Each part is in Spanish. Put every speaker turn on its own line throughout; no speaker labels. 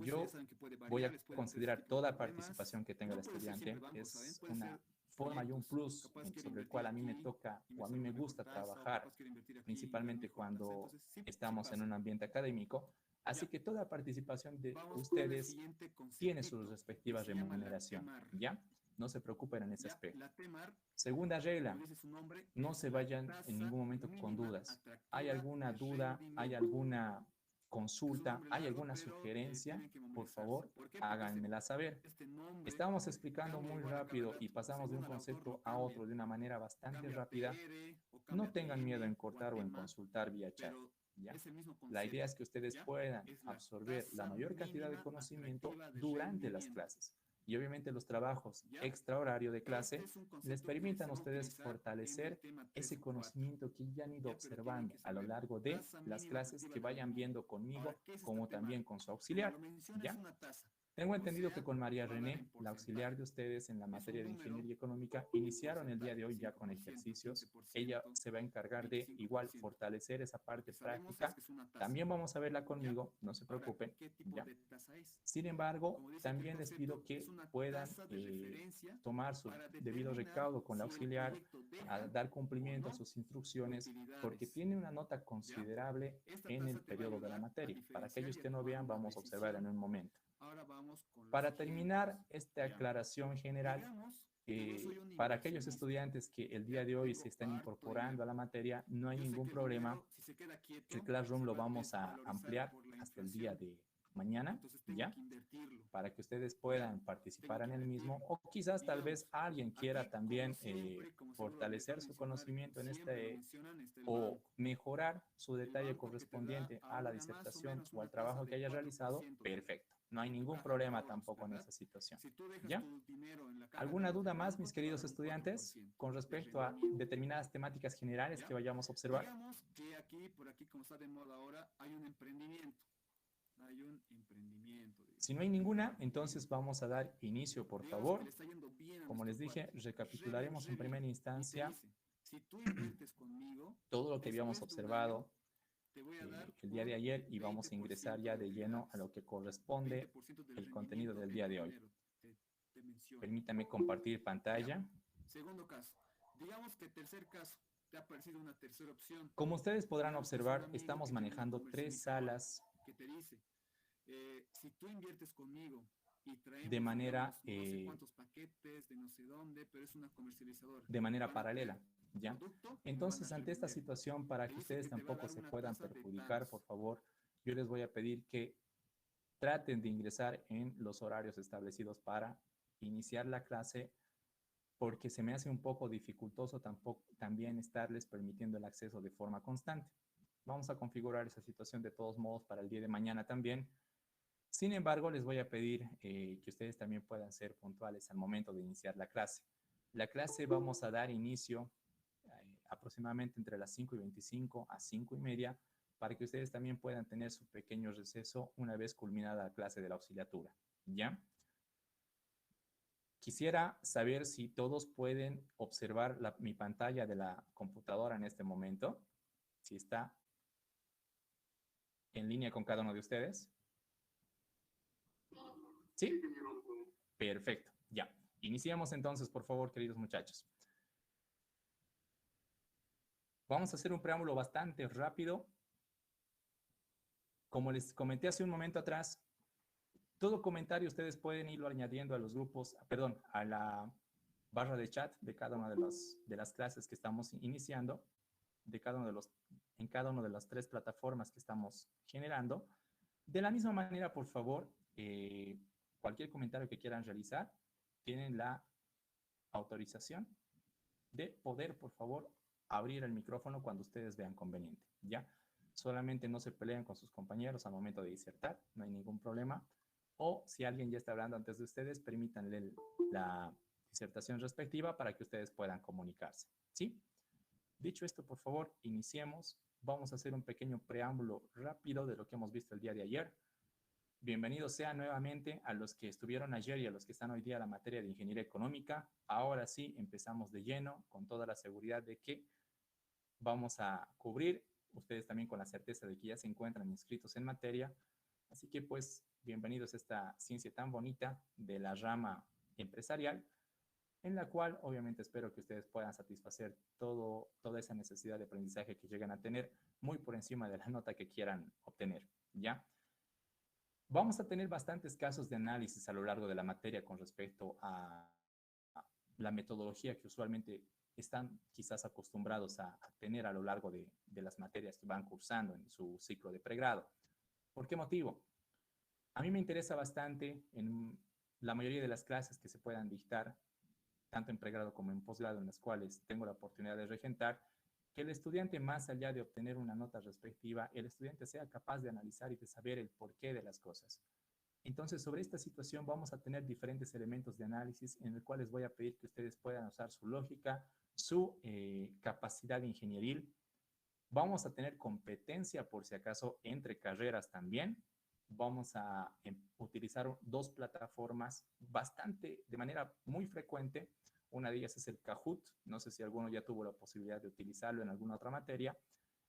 Yo voy a considerar toda participación que tenga el estudiante. Es una forma y un plus sobre el cual a mí me toca o a mí me gusta trabajar, principalmente cuando estamos en un ambiente académico. Así que toda participación de ustedes tiene su respectiva remuneración, ¿ya? No se preocupen en ese aspecto. Segunda regla, no se vayan en ningún momento con dudas. ¿Hay alguna duda? ¿Hay alguna consulta? ¿Hay alguna sugerencia? Por favor, háganmela saber. Estábamos explicando muy rápido y pasamos de un concepto a otro de una manera bastante rápida. No tengan miedo en cortar o en consultar vía chat, ¿ya? La idea es que ustedes puedan absorber la mayor cantidad de conocimiento durante las clases. Y obviamente los trabajos extra horario de clase les permitan a ustedes fortalecer ese conocimiento que ya han ido observando a lo largo de las clases que vayan viendo conmigo, como también con su auxiliar, ¿ya? Tengo entendido que con María René, la auxiliar de ustedes en la materia de ingeniería económica, iniciaron el día de hoy ya con ejercicios. Ella se va a encargar de igual fortalecer esa parte práctica. También vamos a verla conmigo, no se preocupen, ¿ya? Sin embargo, también les pido que puedan tomar su debido recaudo con la auxiliar, a dar cumplimiento a sus instrucciones, porque tiene una nota considerable en el periodo de la materia. Para aquellos que no vean, vamos a observar en un momento. Para terminar esta aclaración general, para aquellos estudiantes que el día de hoy se están incorporando a la materia, no hay ningún problema. El Classroom lo vamos a ampliar hasta el día de mañana, ¿ya? Para que ustedes puedan participar en el mismo, o quizás tal vez alguien quiera también fortalecer su conocimiento en este o mejorar su detalle correspondiente a la disertación o al trabajo que haya realizado, perfecto. No hay ningún problema tampoco en esa situación. ¿Ya? ¿Alguna duda más, mis queridos estudiantes, con respecto a determinadas temáticas generales que vayamos a observar?
Digamos que aquí, por aquí, como está de moda ahora, hay un emprendimiento.
Si no hay ninguna, entonces vamos a dar inicio, por favor. Como les dije, recapitularemos en primera instancia todo lo que habíamos observado el día de ayer y vamos a ingresar ya de lleno a lo que corresponde el contenido del día de hoy. Permítame compartir pantalla.
Segundo caso, digamos que tercer caso, te ha aparecido una tercera opción.
Como ustedes podrán observar, estamos manejando tres salas
que te dice, si tú inviertes conmigo y traemos,
de manera,
digamos, no sé cuántos paquetes de no sé dónde, pero es una comercializadora.
de manera paralela, ¿ya? Entonces, ante esta situación, para que ustedes tampoco se puedan perjudicar, por favor, yo les voy a pedir que traten de ingresar en los horarios establecidos para iniciar la clase, porque se me hace un poco dificultoso también estarles permitiendo el acceso de forma constante. Vamos a configurar esa situación de todos modos para el día de mañana también. Sin embargo, les voy a pedir que ustedes también puedan ser puntuales al momento de iniciar la clase. La clase vamos a dar inicio aproximadamente entre las 5:25 a 5:30 para que ustedes también puedan tener su pequeño receso una vez culminada la clase de la auxiliatura, ¿ya? Quisiera saber si todos pueden observar mi pantalla de la computadora en este momento, si está en línea con cada uno de ustedes. ¿Sí? Perfecto, ya. Iniciamos entonces, por favor, queridos muchachos. Vamos a hacer un preámbulo bastante rápido. Como les comenté hace un momento atrás, todo comentario ustedes pueden irlo añadiendo a los grupos, perdón, a la barra de chat de cada una de las clases que estamos iniciando, en cada una de las tres plataformas que estamos generando. De la misma manera, por favor, cualquier comentario que quieran realizar, tienen la autorización de poder, por favor, abrir el micrófono cuando ustedes vean conveniente, ¿ya? Solamente no se peleen con sus compañeros al momento de disertar, no hay ningún problema. O si alguien ya está hablando antes de ustedes, permítanle la disertación respectiva para que ustedes puedan comunicarse, ¿sí? Dicho esto, por favor, iniciemos. Vamos a hacer un pequeño preámbulo rápido de lo que hemos visto el día de ayer. Bienvenidos sean nuevamente a los que estuvieron ayer y a los que están hoy día en la materia de ingeniería económica. Ahora sí, empezamos de lleno con toda la seguridad de que vamos a cubrir, ustedes también con la certeza de que ya se encuentran inscritos en materia. Así que pues bienvenidos a esta ciencia tan bonita de la rama empresarial, en la cual obviamente espero que ustedes puedan satisfacer toda esa necesidad de aprendizaje que llegan a tener muy por encima de la nota que quieran obtener, ¿ya? Vamos a tener bastantes casos de análisis a lo largo de la materia con respecto a la metodología que usualmente están quizás acostumbrados a tener a lo largo de las materias que van cursando en su ciclo de pregrado. ¿Por qué motivo? A mí me interesa bastante en la mayoría de las clases que se puedan dictar, tanto en pregrado como en posgrado, en las cuales tengo la oportunidad de regentar, que el estudiante, más allá de obtener una nota respectiva, el estudiante sea capaz de analizar y de saber el porqué de las cosas. Entonces, sobre esta situación vamos a tener diferentes elementos de análisis en el cual les voy a pedir que ustedes puedan usar su lógica, su capacidad ingenieril. Vamos a tener competencia, por si acaso, entre carreras también. Vamos a utilizar dos plataformas de manera muy frecuente. Una de ellas es el Kahoot. No sé si alguno ya tuvo la posibilidad de utilizarlo en alguna otra materia,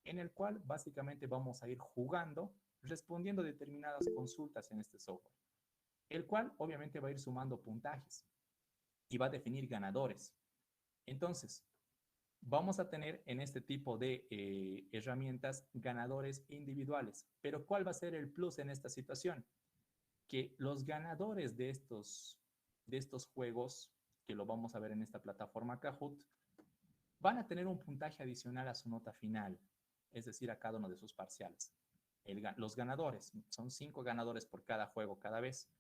en el cual básicamente vamos a ir jugando, respondiendo determinadas consultas en este software, el cual obviamente va a ir sumando puntajes y va a definir ganadores. Entonces, vamos a tener en este tipo de herramientas ganadores individuales. Pero ¿cuál va a ser el plus en esta situación? Que los ganadores de estos juegos, que lo vamos a ver en esta plataforma Kahoot, van a tener un puntaje adicional a su nota final, es decir, a cada uno de sus parciales. Los ganadores, son 5 ganadores por cada juego cada vez.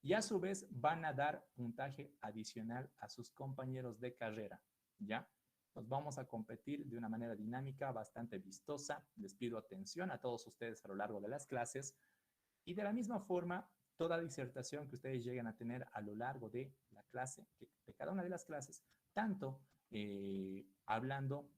Y a su vez van a dar puntaje adicional a sus compañeros de carrera, ¿ya? Nos vamos a competir de una manera dinámica, bastante vistosa. Les pido atención a todos ustedes a lo largo de las clases. Y de la misma forma, toda disertación que ustedes lleguen a tener a lo largo de la clase, de cada una de las clases, tanto hablando,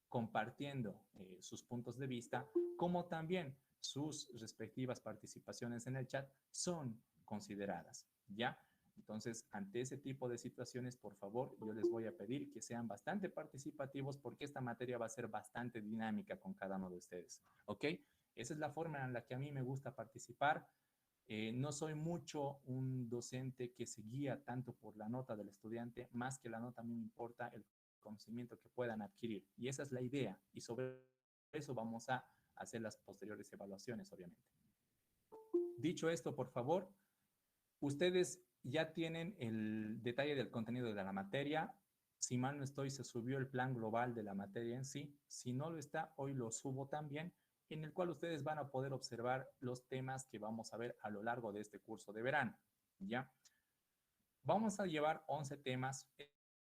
compartiendo sus puntos de vista, como también sus respectivas participaciones en el chat son consideradas, ¿ya? Entonces, ante ese tipo de situaciones, por favor, yo les voy a pedir que sean bastante participativos porque esta materia va a ser bastante dinámica con cada uno de ustedes, ¿ok? Esa es la forma en la que a mí me gusta participar. No soy mucho un docente que se guía tanto por la nota del estudiante, más que la nota a mí me importa el conocimiento que puedan adquirir. Y esa es la idea. Y sobre eso vamos a hacer las posteriores evaluaciones, obviamente. Dicho esto, por favor, ustedes ya tienen el detalle del contenido de la materia. Si mal no estoy, se subió el plan global de la materia en sí. Si no lo está, hoy lo subo también, en el cual ustedes van a poder observar los temas que vamos a ver a lo largo de este curso de verano, ¿ya? Vamos a llevar 11 temas.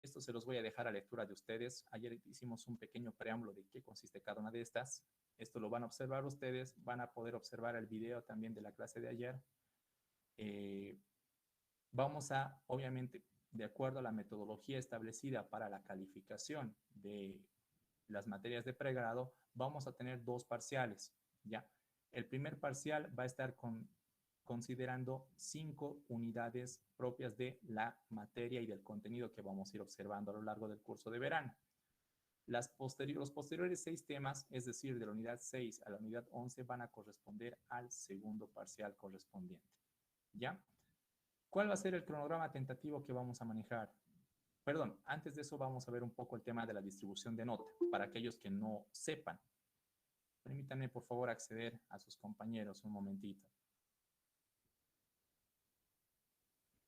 Esto se los voy a dejar a lectura de ustedes. Ayer hicimos un pequeño preámbulo de qué consiste cada una de estas. Esto lo van a observar ustedes. Van a poder observar el video también de la clase de ayer. Vamos a, obviamente, de acuerdo a la metodología establecida para la calificación de las materias de pregrado, vamos a tener 2 parciales, ¿ya? El primer parcial va a estar considerando 5 unidades propias de la materia y del contenido que vamos a ir observando a lo largo del curso de verano. Los posteriores 6 temas, es decir, de la unidad 6 a la unidad 11, van a corresponder al segundo parcial correspondiente, ¿ya? ¿Cuál va a ser el cronograma tentativo que vamos a manejar? Perdón, antes de eso vamos a ver un poco el tema de la distribución de nota, para aquellos que no sepan. Permítanme, por favor, acceder a sus compañeros un momentito.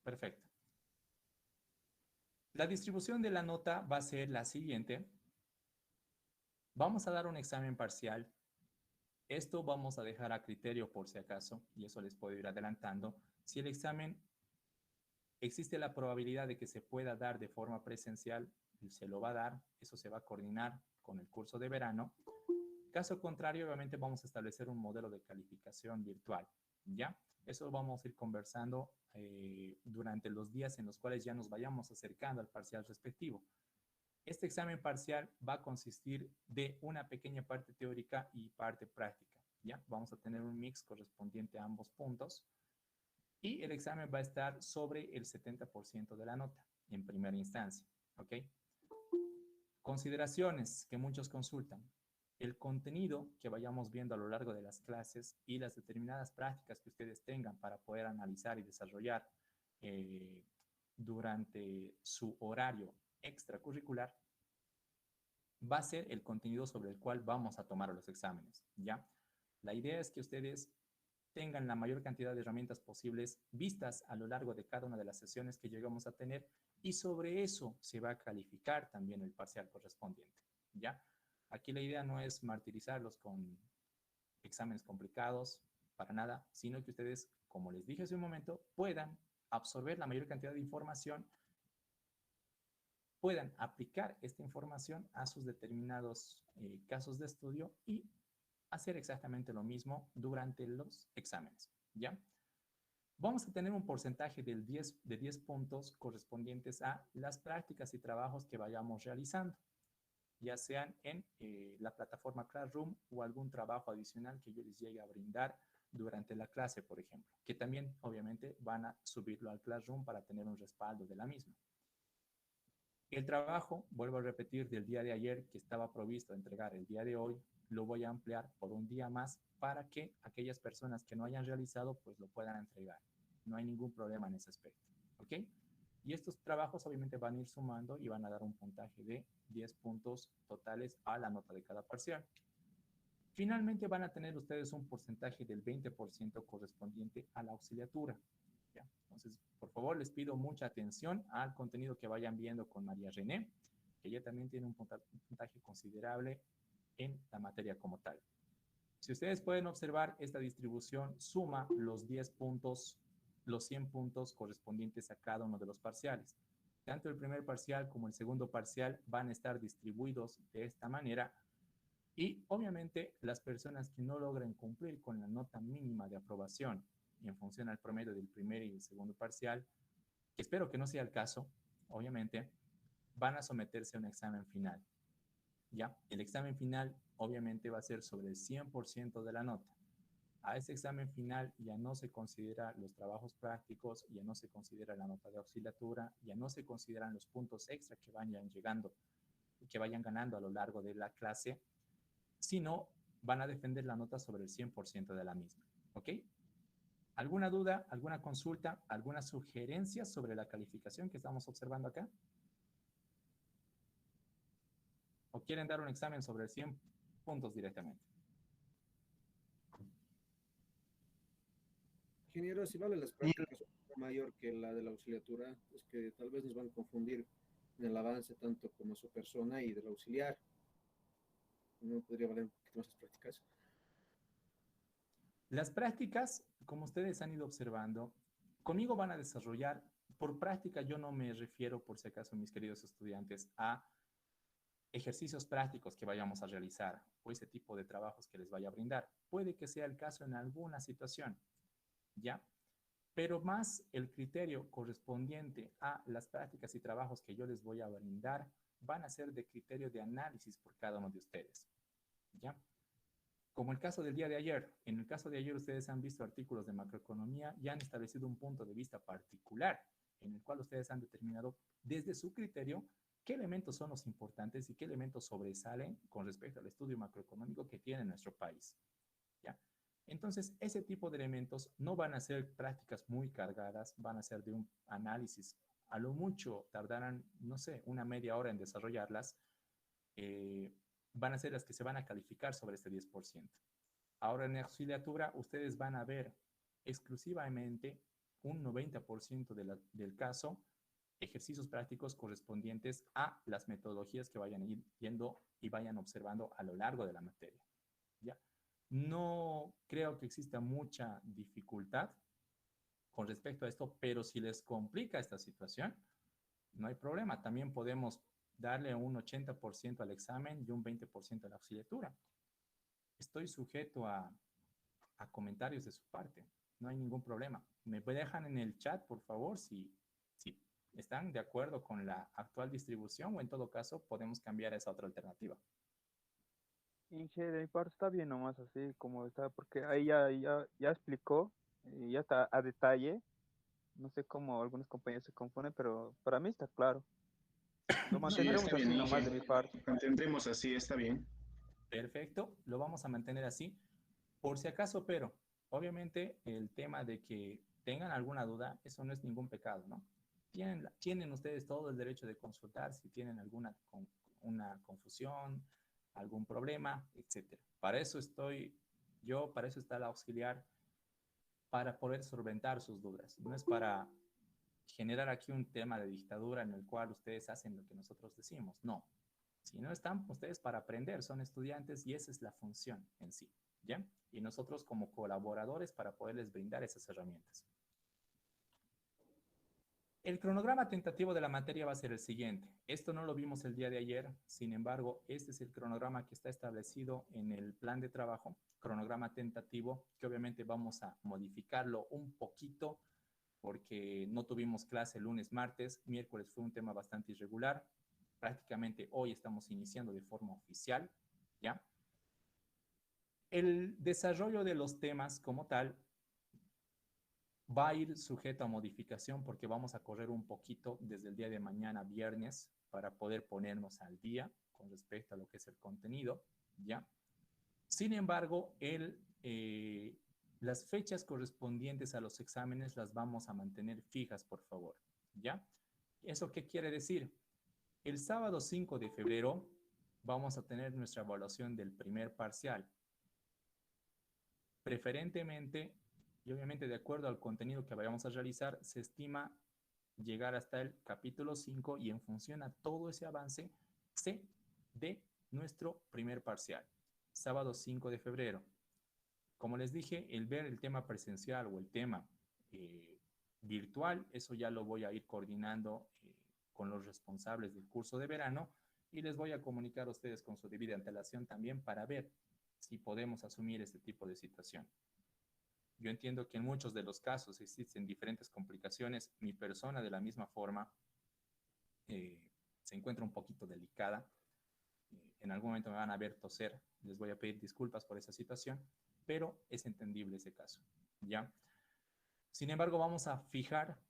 Perfecto. La distribución de la nota va a ser la siguiente. Vamos a dar un examen parcial. Esto vamos a dejar a criterio por si acaso, y eso les puedo ir adelantando. Si el examen existe la probabilidad de que se pueda dar de forma presencial, se lo va a dar, eso se va a coordinar con el curso de verano. Caso contrario, obviamente vamos a establecer un modelo de calificación virtual, ¿ya? Eso lo vamos a ir conversando durante los días en los cuales ya nos vayamos acercando al parcial respectivo. Este examen parcial va a consistir de una pequeña parte teórica y parte práctica, ¿ya? Vamos a tener un mix correspondiente a ambos puntos. Y el examen va a estar sobre el 70% de la nota en primera instancia, ¿ok? Consideraciones que muchos consultan. El contenido que vayamos viendo a lo largo de las clases y las determinadas prácticas que ustedes tengan para poder analizar y desarrollar eh, durante su horario extracurricular va a ser el contenido sobre el cual vamos a tomar los exámenes, ¿ya? La idea es que ustedes tengan la mayor cantidad de herramientas posibles vistas a lo largo de cada una de las sesiones que llegamos a tener y sobre eso se va a calificar también el parcial correspondiente, ¿ya? Aquí la idea no es martirizarlos con exámenes complicados, para nada, sino que ustedes, como les dije hace un momento, puedan absorber la mayor cantidad de información, puedan aplicar esta información a sus determinados casos de estudio y hacer exactamente lo mismo durante los exámenes, ¿ya? Vamos a tener un porcentaje de 10 puntos correspondientes a las prácticas y trabajos que vayamos realizando, ya sean en la plataforma Classroom o algún trabajo adicional que yo les llegue a brindar durante la clase, por ejemplo, que también obviamente van a subirlo al Classroom para tener un respaldo de la misma. El trabajo, vuelvo a repetir, del día de ayer que estaba provisto a entregar el día de hoy, lo voy a ampliar por un día más para que aquellas personas que no hayan realizado, pues lo puedan entregar. No hay ningún problema en ese aspecto, ¿ok? Y estos trabajos obviamente van a ir sumando y van a dar un puntaje de 10 puntos totales a la nota de cada parcial. Finalmente van a tener ustedes un porcentaje del 20% correspondiente a la auxiliatura. ¿Ya? Entonces, por favor, les pido mucha atención al contenido que vayan viendo con María René, que ella también tiene un puntaje considerable en la materia como tal. Si ustedes pueden observar, esta distribución suma los 10 puntos, los 100 puntos correspondientes a cada uno de los parciales. Tanto el primer parcial como el segundo parcial van a estar distribuidos de esta manera y obviamente las personas que no logren cumplir con la nota mínima de aprobación y en función al promedio del primer y el segundo parcial, que espero que no sea el caso, obviamente, van a someterse a un examen final. ¿Ya? El examen final obviamente va a ser sobre el 100% de la nota. A ese examen final ya no se considera los trabajos prácticos, ya no se considera la nota de auxiliatura, ya no se consideran los puntos extra que vayan llegando, que vayan ganando a lo largo de la clase, sino van a defender la nota sobre el 100% de la misma. ¿Ok? ¿Alguna duda, alguna consulta, alguna sugerencia sobre la calificación que estamos observando acá? ¿O quieren dar un examen sobre 100 puntos directamente?
Ingeniero, si vale las prácticas un poco mayor que la de la auxiliatura, es que tal vez nos van a confundir en el avance tanto como su persona y del auxiliar. ¿No podría valer un poquito más las prácticas?
Las prácticas, como ustedes han ido observando, conmigo van a desarrollar, por práctica yo no me refiero, por si acaso, mis queridos estudiantes, a ejercicios prácticos que vayamos a realizar o ese tipo de trabajos que les vaya a brindar. Puede que sea el caso en alguna situación, ¿ya? Pero más el criterio correspondiente a las prácticas y trabajos que yo les voy a brindar van a ser de criterio de análisis por cada uno de ustedes, ¿ya? Como el caso del día de ayer. En el caso de ayer ustedes han visto artículos de macroeconomía y han establecido un punto de vista particular en el cual ustedes han determinado desde su criterio qué elementos son los importantes y qué elementos sobresalen con respecto al estudio macroeconómico que tiene nuestro país. ¿Ya? Entonces, ese tipo de elementos no van a ser prácticas muy cargadas, van a ser de un análisis. A lo mucho tardarán, no sé, una media hora en desarrollarlas. Van a ser las que se van a calificar sobre este 10%. Ahora en la auxiliatura ustedes van a ver exclusivamente un 90% del caso ejercicios prácticos correspondientes a las metodologías que vayan a ir viendo y vayan observando a lo largo de la materia. ¿Ya? No creo que exista mucha dificultad con respecto a esto, pero si les complica esta situación, no hay problema. También podemos darle un 80% al examen y un 20% a la auxiliatura. Estoy sujeto a comentarios de su parte. No hay ningún problema. Me dejan en el chat, por favor, si están de acuerdo con la actual distribución o en todo caso podemos cambiar esa otra alternativa.
Inge, de mi parte está bien nomás así como está, porque ahí ya explicó, ya está a detalle. No sé cómo algunos compañeros se confunden, pero para mí está claro. Lo
Sí,
mantendremos
está
así
bien,
nomás
Inge.
de mi parte.
Mantendremos así, está bien.
Perfecto, lo vamos a mantener así. Por si acaso, pero obviamente el tema de que tengan alguna duda, eso no es ningún pecado, ¿no? Tienen ustedes todo el derecho de consultar si tienen alguna una confusión, algún problema, etcétera. Para eso estoy yo, para eso está el auxiliar, para poder solventar sus dudas. No es para generar aquí un tema de dictadura en el cual ustedes hacen lo que nosotros decimos. No. Si no están ustedes para aprender, son estudiantes y esa es la función en sí, ¿ya? Y nosotros como colaboradores para poderles brindar esas herramientas. El cronograma tentativo de la materia va a ser el siguiente. Esto no lo vimos el día de ayer, sin embargo, este es el cronograma que está establecido en el plan de trabajo, cronograma tentativo, que obviamente vamos a modificarlo un poquito porque no tuvimos clase el lunes, martes, miércoles fue un tema bastante irregular. Prácticamente hoy estamos iniciando de forma oficial, ¿ya? El desarrollo de los temas como tal va a ir sujeto a modificación porque vamos a correr un poquito desde el día de mañana, viernes, para poder ponernos al día con respecto a lo que es el contenido, ¿ya? Sin embargo, las fechas correspondientes a los exámenes las vamos a mantener fijas, por favor, ¿ya? ¿Eso qué quiere decir? El sábado 5 de febrero vamos a tener nuestra evaluación del primer parcial. Preferentemente, y obviamente de acuerdo al contenido que vayamos a realizar, se estima llegar hasta el capítulo 5 y en función a todo ese avance, se dé nuestro primer parcial. Sábado 5 de febrero. Como les dije, el ver el tema presencial o el tema virtual, eso ya lo voy a ir coordinando con los responsables del curso de verano y les voy a comunicar a ustedes con su debida antelación también para ver si podemos asumir este tipo de situación. Yo entiendo que en muchos de los casos existen diferentes complicaciones. Mi persona de la misma forma se encuentra un poquito delicada. En algún momento me van a ver toser. Les voy a pedir disculpas por esa situación, pero es entendible ese caso, ¿ya? Sin embargo, vamos a fijar,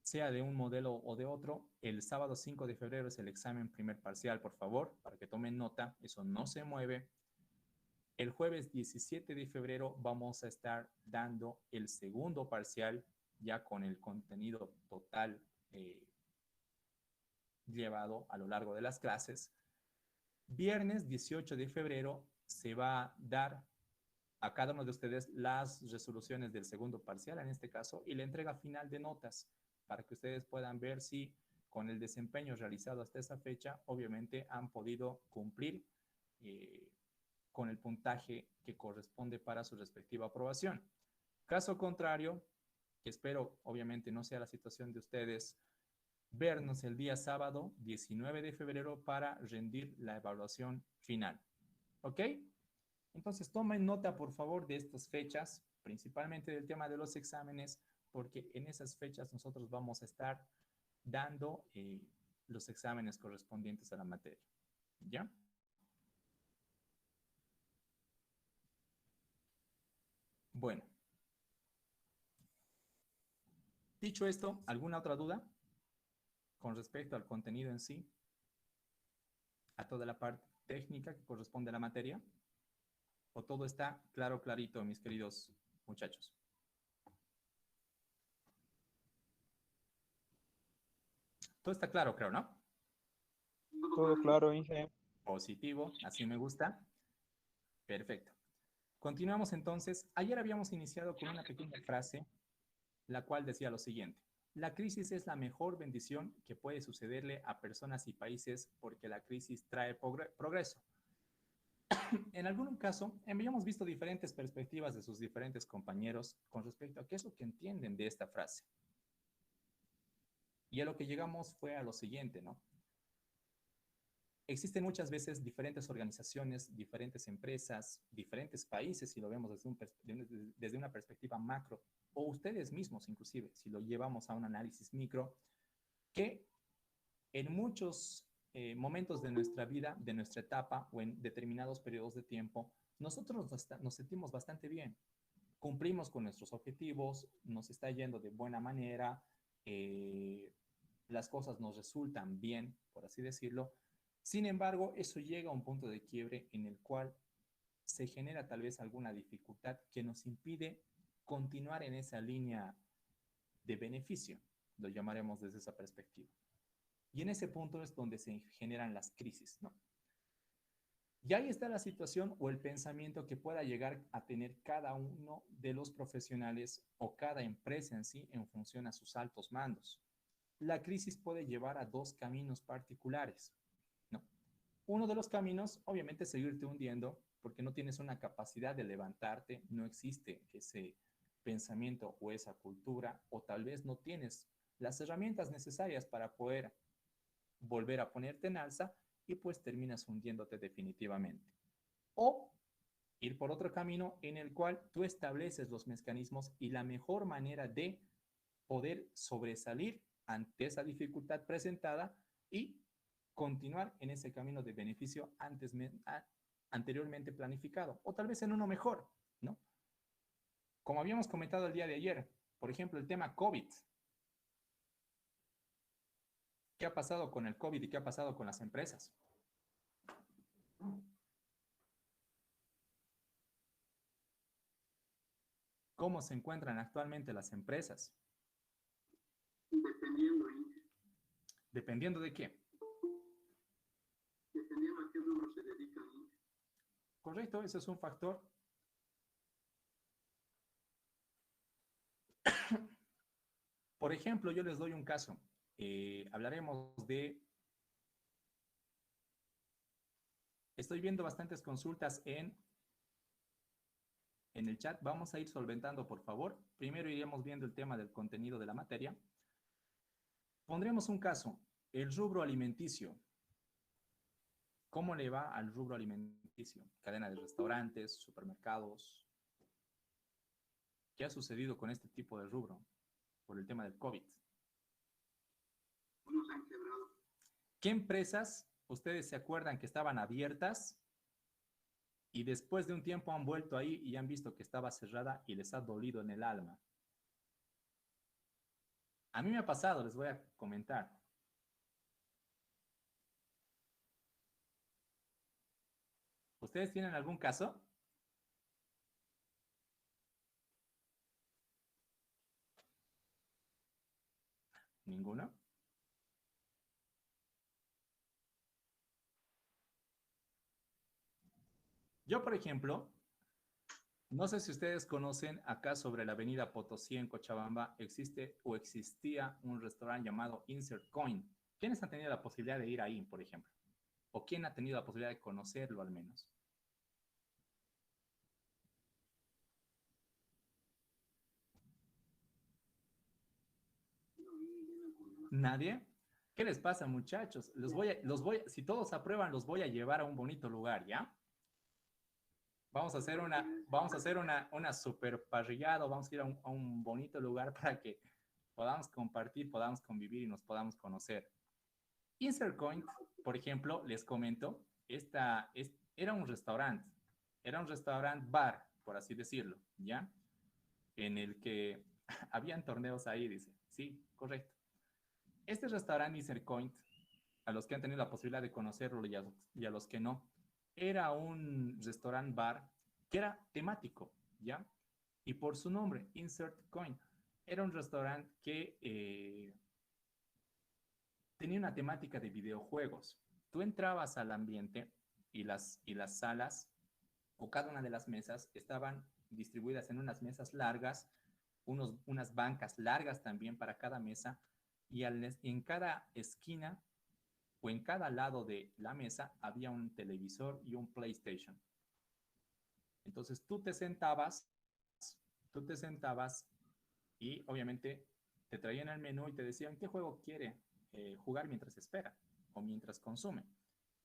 sea de un modelo o de otro, el sábado 5 de febrero es el examen primer parcial, por favor, para que tomen nota, eso no se mueve. El jueves 17 de febrero vamos a estar dando el segundo parcial, ya con el contenido total llevado a lo largo de las clases. Viernes 18 de febrero se va a dar a cada uno de ustedes las resoluciones del segundo parcial, en este caso, y la entrega final de notas, para que ustedes puedan ver si con el desempeño realizado hasta esa fecha, obviamente han podido cumplir con el puntaje que corresponde para su respectiva aprobación. Caso contrario, que espero obviamente no sea la situación de ustedes, vernos el día sábado 19 de febrero para rendir la evaluación final. ¿Ok? Entonces tomen nota por favor de estas fechas, principalmente del tema de los exámenes, porque en esas fechas nosotros vamos a estar dando los exámenes correspondientes a la materia. ¿Ya? Bueno. Dicho esto, ¿alguna otra duda con respecto al contenido en sí? ¿A toda la parte técnica que corresponde a la materia? ¿O todo está claro, clarito, mis queridos muchachos? Todo está claro, creo, ¿no?
Todo claro, Inge.
Positivo, así me gusta. Perfecto. Continuamos entonces. Ayer habíamos iniciado con una pequeña frase, la cual decía lo siguiente. La crisis es la mejor bendición que puede sucederle a personas y países porque la crisis trae progreso. En algún caso, habíamos visto diferentes perspectivas de sus diferentes compañeros con respecto a qué es lo que entienden de esta frase. Y a lo que llegamos fue a lo siguiente, ¿no? Existen muchas veces diferentes organizaciones, diferentes empresas, diferentes países, si lo vemos desde una perspectiva macro, o ustedes mismos inclusive, si lo llevamos a un análisis micro, que en muchos momentos de nuestra vida, de nuestra etapa o en determinados periodos de tiempo, nosotros nos sentimos bastante bien. Cumplimos con nuestros objetivos, nos está yendo de buena manera, las cosas nos resultan bien, por así decirlo. Sin embargo, eso llega a un punto de quiebre en el cual se genera tal vez alguna dificultad que nos impide continuar en esa línea de beneficio, lo llamaremos desde esa perspectiva. Y en ese punto es donde se generan las crisis, ¿no? Y ahí está la situación o el pensamiento que pueda llegar a tener cada uno de los profesionales o cada empresa en sí en función a sus altos mandos. La crisis puede llevar a dos caminos particulares, ¿no? Uno de los caminos, obviamente, es seguirte hundiendo porque no tienes una capacidad de levantarte, no existe ese pensamiento o esa cultura, o tal vez no tienes las herramientas necesarias para poder volver a ponerte en alza y pues terminas hundiéndote definitivamente. O ir por otro camino en el cual tú estableces los mecanismos y la mejor manera de poder sobresalir ante esa dificultad presentada y continuar en ese camino de beneficio anteriormente planificado, o tal vez en uno mejor, ¿no? Como habíamos comentado el día de ayer, por ejemplo, el tema COVID. ¿Qué ha pasado con el COVID y qué ha pasado con las empresas? ¿Cómo se encuentran actualmente las empresas?
Dependiendo, ¿eh?
¿Dependiendo de qué?
Dependiendo a qué rubro se dedican, ¿eh?
Correcto, ese es un factor. Por ejemplo, yo les doy un caso. Hablaremos de... Estoy viendo bastantes consultas en el chat. Vamos a ir solventando, por favor. Primero iremos viendo el tema del contenido de la materia. Pondremos un caso. El rubro alimenticio. ¿Cómo le va al rubro alimenticio? Cadena de restaurantes, supermercados. ¿Qué ha sucedido con este tipo de rubro por el tema del COVID?
Unos han quebrado.
¿Qué empresas ustedes se acuerdan que estaban abiertas y después de un tiempo han vuelto ahí y han visto que estaba cerrada y les ha dolido en el alma? A mí me ha pasado, les voy a comentar. ¿Ustedes tienen algún caso? ¿Ninguno? Yo, por ejemplo, no sé si ustedes conocen, acá sobre la avenida Potosí en Cochabamba existe o existía un restaurante llamado Insert Coin. ¿Quiénes han tenido la posibilidad de ir ahí, por ejemplo? ¿O quién ha tenido la posibilidad de conocerlo al menos? ¿Nadie? ¿Qué les pasa, muchachos? Si todos aprueban, los voy a llevar a un bonito lugar, ¿ya? Vamos a hacer una super parrillada, vamos a ir a un bonito lugar para que podamos compartir, podamos convivir y nos podamos conocer. Insert Coin, por ejemplo, les comento, era un restaurante bar, por así decirlo, ¿ya? En el que habían torneos ahí, dice. Sí, correcto. Este restaurante Insert Coin, a los que han tenido la posibilidad de conocerlo y a los que no, era un restaurant bar que era temático, ¿ya? Y por su nombre, Insert Coin, era un restaurante que tenía una temática de videojuegos. Tú entrabas al ambiente y las salas o cada una de las mesas estaban distribuidas en unas mesas largas, unas bancas largas también para cada mesa, y en cada esquina o en cada lado de la mesa había un televisor y un PlayStation. Entonces tú te sentabas y obviamente te traían el menú y te decían qué juego quiere jugar mientras espera o mientras consume.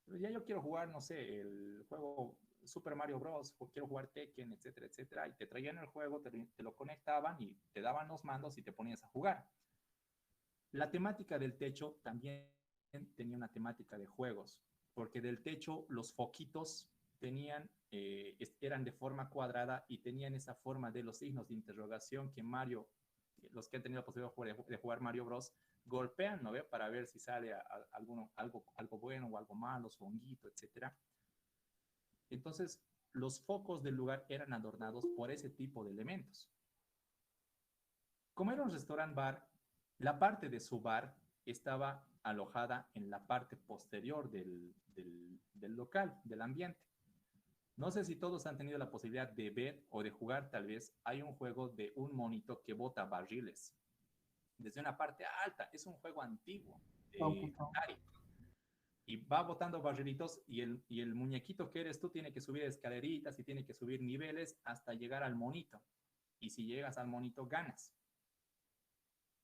Pero ya yo quiero jugar, no sé, el juego Super Mario Bros. O quiero jugar Tekken, etcétera, etcétera. Y te traían el juego, te lo conectaban y te daban los mandos y te ponías a jugar. La temática del techo también tenía una temática de juegos, porque del techo los foquitos eran de forma cuadrada y tenían esa forma de los signos de interrogación que Mario los que han tenido la posibilidad de jugar Mario Bros, golpean, ¿no ve? Para ver si sale algo bueno o algo malo, su honguito, etcétera. Entonces, los focos del lugar eran adornados por ese tipo de elementos. Como era un restaurant bar, la parte de su bar estaba alojada en la parte posterior del local, del ambiente. No sé si todos han tenido la posibilidad de ver o de jugar, tal vez hay un juego de un monito que bota barriles desde una parte alta. Es un juego antiguo de Atari. Y va botando barrilitos y el muñequito que eres tú tiene que subir escaleritas y tiene que subir niveles hasta llegar al monito. Y si llegas al monito, ganas.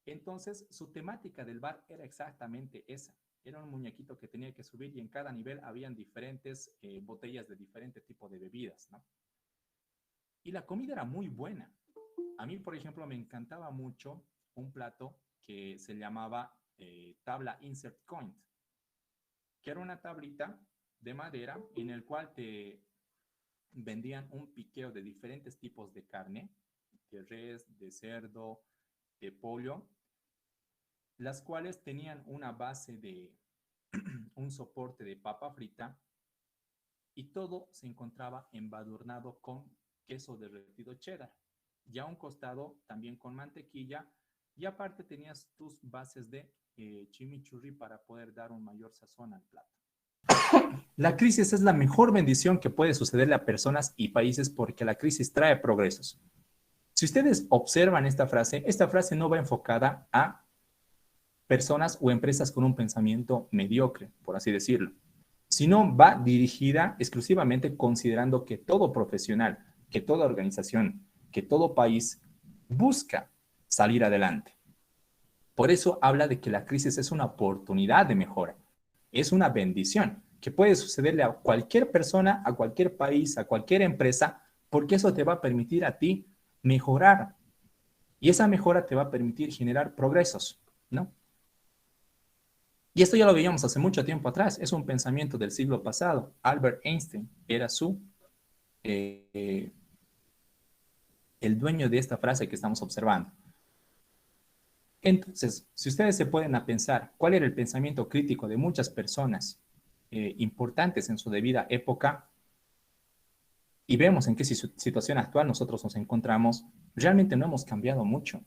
Entonces, su temática del bar era exactamente esa. Era un muñequito que tenía que subir y en cada nivel habían diferentes botellas de diferente tipo de bebidas, ¿no? Y la comida era muy buena. A mí, por ejemplo, me encantaba mucho un plato que se llamaba tabla insert coin, que era una tablita de madera en el cual te vendían un piqueo de diferentes tipos de carne, de res, de cerdo, de pollo, las cuales tenían una base de un soporte de papa frita y todo se encontraba embadurnado con queso derretido cheddar. Y a un costado también con mantequilla y aparte tenías tus bases de chimichurri para poder dar un mayor sazón al plato. La crisis es la mejor bendición que puede sucederle a personas y países porque la crisis trae progresos. Si ustedes observan esta frase no va enfocada a personas o empresas con un pensamiento mediocre, por así decirlo, sino va dirigida exclusivamente considerando que todo profesional, que toda organización, que todo país busca salir adelante. Por eso habla de que la crisis es una oportunidad de mejora, es una bendición que puede sucederle a cualquier persona, a cualquier país, a cualquier empresa, porque eso te va a permitir a ti mejorar. Y esa mejora te va a permitir generar progresos, ¿no? Y esto ya lo veíamos hace mucho tiempo atrás. Es un pensamiento del siglo pasado. Albert Einstein era el dueño de esta frase que estamos observando. Entonces, si ustedes se pueden a pensar cuál era el pensamiento crítico de muchas personas importantes en su debida época, y vemos en qué situación actual nosotros nos encontramos, realmente no hemos cambiado mucho.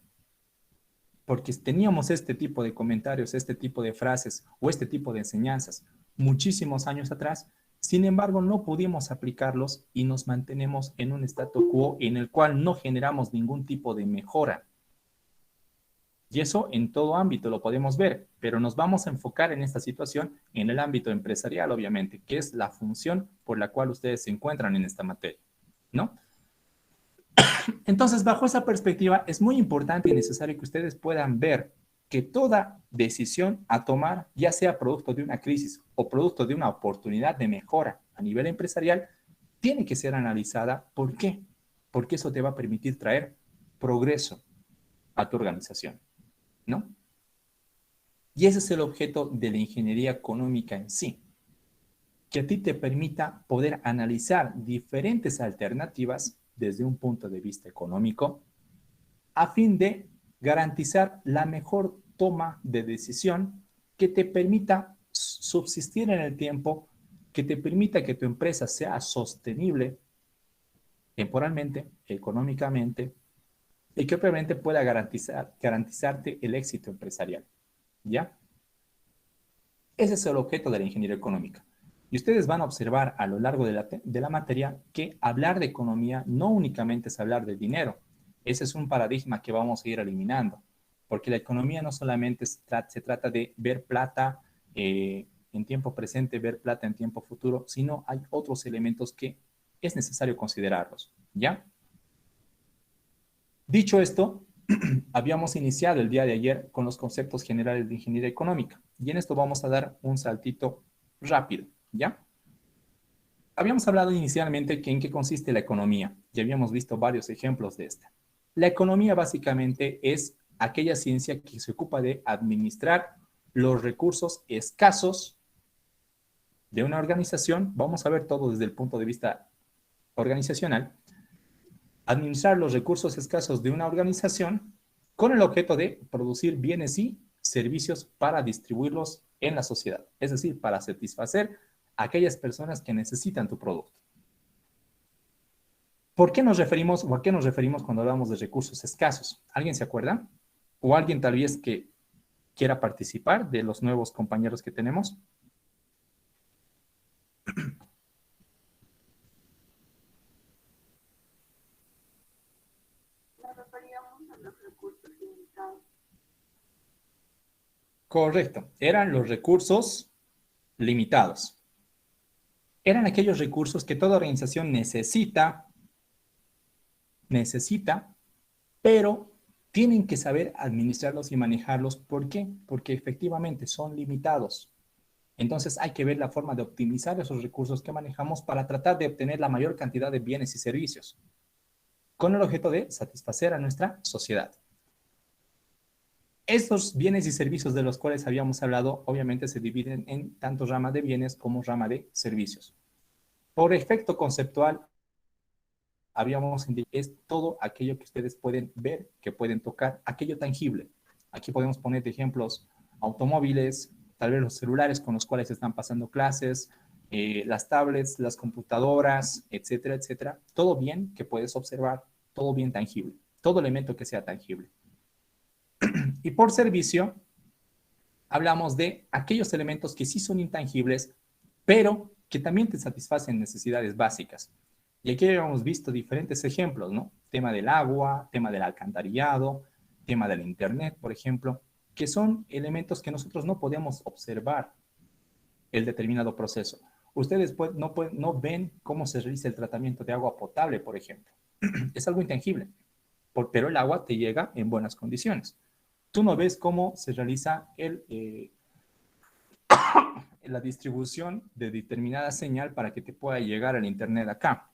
Porque teníamos este tipo de comentarios, este tipo de frases o este tipo de enseñanzas muchísimos años atrás, sin embargo no pudimos aplicarlos y nos mantenemos en un statu quo en el cual no generamos ningún tipo de mejora. Y eso en todo ámbito lo podemos ver, pero nos vamos a enfocar en esta situación en el ámbito empresarial, obviamente, que es la función por la cual ustedes se encuentran en esta materia, ¿no? Entonces, bajo esa perspectiva, es muy importante y necesario que ustedes puedan ver que toda decisión a tomar, ya sea producto de una crisis o producto de una oportunidad de mejora a nivel empresarial, tiene que ser analizada. ¿Por qué? Porque eso te va a permitir traer progreso a tu organización, ¿no? Y ese es el objeto de la ingeniería económica en sí, que a ti te permita poder analizar diferentes alternativas desde un punto de vista económico, a fin de garantizar la mejor toma de decisión que te permita subsistir en el tiempo, que te permita que tu empresa sea sostenible temporalmente, económicamente, y que obviamente pueda garantizarte el éxito empresarial, ¿ya? Ese es el objeto de la ingeniería económica. Y ustedes van a observar a lo largo de la materia que hablar de economía no únicamente es hablar de dinero. Ese es un paradigma que vamos a ir eliminando, porque la economía no solamente se trata de ver plata en tiempo presente, ver plata en tiempo futuro, sino hay otros elementos que es necesario considerarlos, ¿ya? Dicho esto, habíamos iniciado el día de ayer con los conceptos generales de ingeniería económica, y en esto vamos a dar un saltito rápido, ¿ya? Habíamos hablado inicialmente en qué consiste la economía y habíamos visto varios ejemplos de esta. La economía básicamente es aquella ciencia que se ocupa de administrar los recursos escasos de una organización. Vamos a ver todo desde el punto de vista organizacional. Administrar los recursos escasos de una organización con el objeto de producir bienes y servicios para distribuirlos en la sociedad, es decir, para satisfacer a aquellas personas que necesitan tu producto. ¿Por qué nos referimos o a qué nos referimos cuando hablamos de recursos escasos? ¿Alguien se acuerda? ¿O alguien tal vez que quiera participar de los nuevos compañeros que tenemos?
Nos referíamos a los recursos limitados.
Correcto, eran los recursos limitados. Eran aquellos recursos que toda organización necesita, pero tienen que saber administrarlos y manejarlos. ¿Por qué? Porque efectivamente son limitados. Entonces hay que ver la forma de optimizar esos recursos que manejamos para tratar de obtener la mayor cantidad de bienes y servicios, con el objeto de satisfacer a nuestra sociedad. Estos bienes y servicios de los cuales habíamos hablado, obviamente se dividen en tanto rama de bienes como rama de servicios. Por efecto conceptual, habíamos indicado, es todo aquello que ustedes pueden ver, que pueden tocar, aquello tangible. Aquí podemos poner de ejemplos automóviles, tal vez los celulares con los cuales están pasando clases, las tablets, las computadoras, etcétera, etcétera. Todo bien que puedes observar, todo bien tangible, todo elemento que sea tangible. Y por servicio, hablamos de aquellos elementos que sí son intangibles, pero que también te satisfacen necesidades básicas. Y aquí habíamos visto diferentes ejemplos, ¿no? Tema del agua, tema del alcantarillado, tema del internet, por ejemplo, que son elementos que nosotros no podemos observar el determinado proceso. Ustedes no ven cómo se realiza el tratamiento de agua potable, por ejemplo. Es algo intangible, pero el agua te llega en buenas condiciones. Tú no ves cómo se realiza la distribución de determinada señal para que te pueda llegar al internet acá.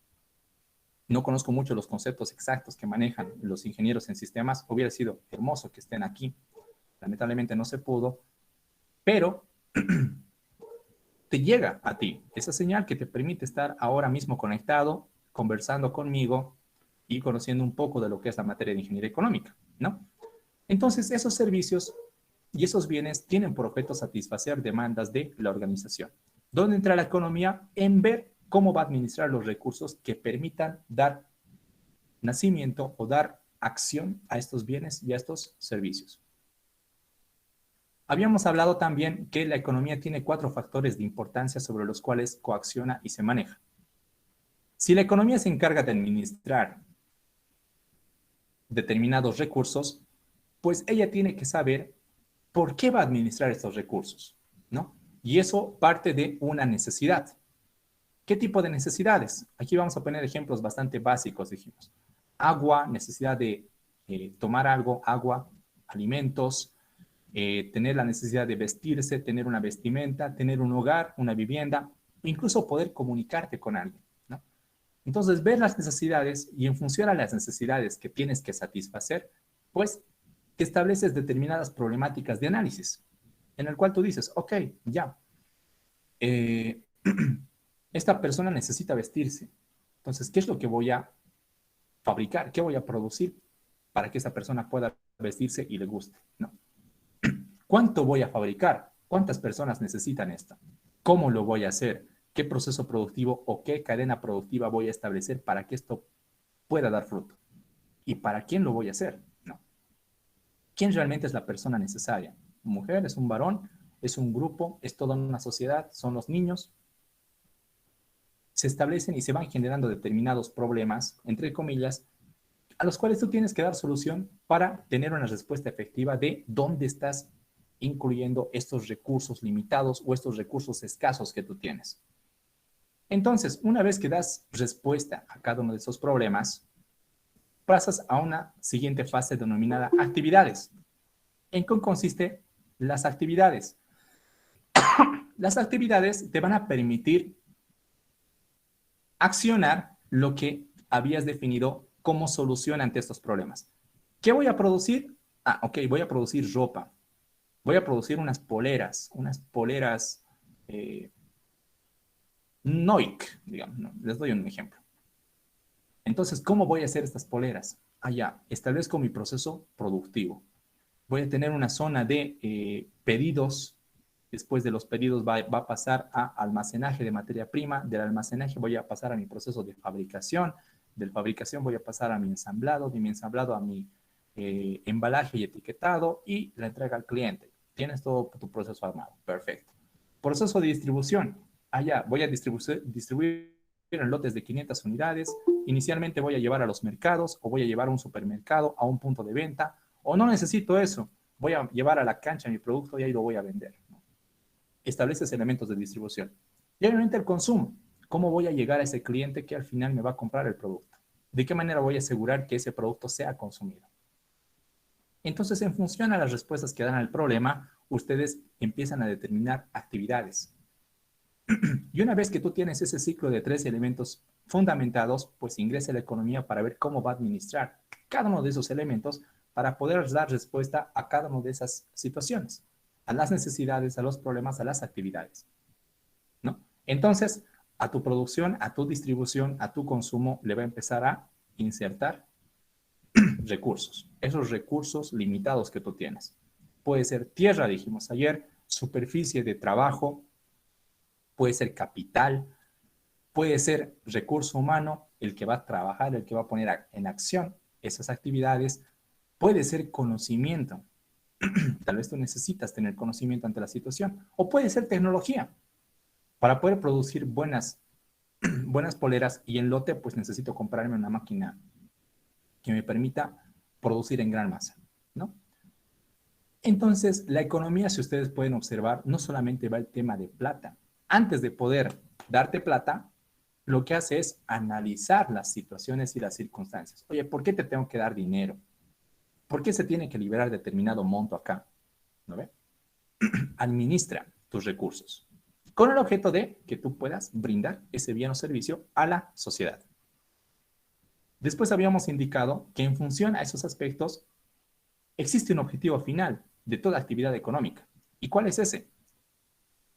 No conozco mucho los conceptos exactos que manejan los ingenieros en sistemas. Hubiera sido hermoso que estén aquí. Lamentablemente no se pudo, pero te llega a ti esa señal que te permite estar ahora mismo conectado, conversando conmigo y conociendo un poco de lo que es la materia de ingeniería económica, ¿no? Entonces, esos servicios y esos bienes tienen por objeto satisfacer demandas de la organización. ¿Dónde entra la economía? En ver cómo va a administrar los recursos que permitan dar nacimiento o dar acción a estos bienes y a estos servicios. Habíamos hablado también que la economía tiene 4 factores de importancia sobre los cuales coacciona y se maneja. Si la economía se encarga de administrar determinados recursos, pues ella tiene que saber por qué va a administrar estos recursos, ¿no? Y eso parte de una necesidad. ¿Qué tipo de necesidades? Aquí vamos a poner ejemplos bastante básicos, dijimos. Agua, necesidad de tomar algo, agua, alimentos, tener la necesidad de vestirse, tener una vestimenta, tener un hogar, una vivienda, incluso poder comunicarte con alguien, ¿no? Entonces, ver las necesidades y en función a las necesidades que tienes que satisfacer, pues estableces determinadas problemáticas de análisis, en el cual tú dices, ok, ya, esta persona necesita vestirse. Entonces, ¿qué es lo que voy a fabricar? ¿Qué voy a producir para que esa persona pueda vestirse y le guste? ¿No? ¿Cuánto voy a fabricar? ¿Cuántas personas necesitan esto? ¿Cómo lo voy a hacer? ¿Qué proceso productivo o qué cadena productiva voy a establecer para que esto pueda dar fruto? ¿Y para quién lo voy a hacer? ¿No? ¿Quién realmente es la persona necesaria? ¿Mujer? ¿Es un varón? ¿Es un grupo? ¿Es toda una sociedad? ¿Son los niños? Se establecen y se van generando determinados problemas, entre comillas, a los cuales tú tienes que dar solución para tener una respuesta efectiva de dónde estás incluyendo estos recursos limitados o estos recursos escasos que tú tienes. Entonces, una vez que das respuesta a cada uno de esos problemas, pasas a una siguiente fase denominada actividades. ¿En qué consiste las actividades? Las actividades te van a permitir accionar lo que habías definido como solución ante estos problemas. ¿Qué voy a producir? Ah, ok, voy a producir ropa. Voy a producir unas poleras Noik, digamos, ¿no? Les doy un ejemplo. Entonces, ¿cómo voy a hacer estas poleras? allá, establezco mi proceso productivo. Voy a tener una zona de pedidos. Después de los pedidos va a pasar a almacenaje de materia prima. Del almacenaje voy a pasar a mi proceso de fabricación. Del fabricación voy a pasar a mi ensamblado. De mi ensamblado a mi embalaje y etiquetado y la entrega al cliente. Tienes todo tu proceso armado. Perfecto. Proceso de distribución. Allá voy a distribuir en lotes de 500 unidades. Inicialmente voy a llevar a los mercados o voy a llevar a un supermercado, a un punto de venta, o no necesito eso. Voy a llevar a la cancha mi producto y ahí lo voy a vender. Estableces elementos de distribución. Y obviamente el consumo. ¿Cómo voy a llegar a ese cliente que al final me va a comprar el producto? ¿De qué manera voy a asegurar que ese producto sea consumido? Entonces, en función a las respuestas que dan al problema, ustedes empiezan a determinar actividades. Y una vez que tú tienes ese ciclo de 3 elementos fundamentados, pues ingresa a la economía para ver cómo va a administrar cada uno de esos elementos para poder dar respuesta a cada una de esas situaciones, a las necesidades, a los problemas, a las actividades, ¿no? Entonces, a tu producción, a tu distribución, a tu consumo, le va a empezar a insertar recursos, esos recursos limitados que tú tienes. Puede ser tierra, dijimos ayer, superficie de trabajo, puede ser capital, puede ser recurso humano, el que va a trabajar, el que va a poner en acción esas actividades, puede ser conocimiento. Tal vez tú necesitas tener conocimiento ante la situación, o puede ser tecnología. Para poder producir buenas poleras y en lote, pues necesito comprarme una máquina que me permita producir en gran masa, ¿no? Entonces, la economía, si ustedes pueden observar, no solamente va el tema de plata. Antes de poder darte plata, lo que hace es analizar las situaciones y las circunstancias. Oye, ¿por qué te tengo que dar dinero? ¿Por qué se tiene que liberar determinado monto acá? ¿No ve? Administra tus recursos con el objeto de que tú puedas brindar ese bien o servicio a la sociedad. Después habíamos indicado que en función a esos aspectos existe un objetivo final de toda actividad económica. ¿Y cuál es ese?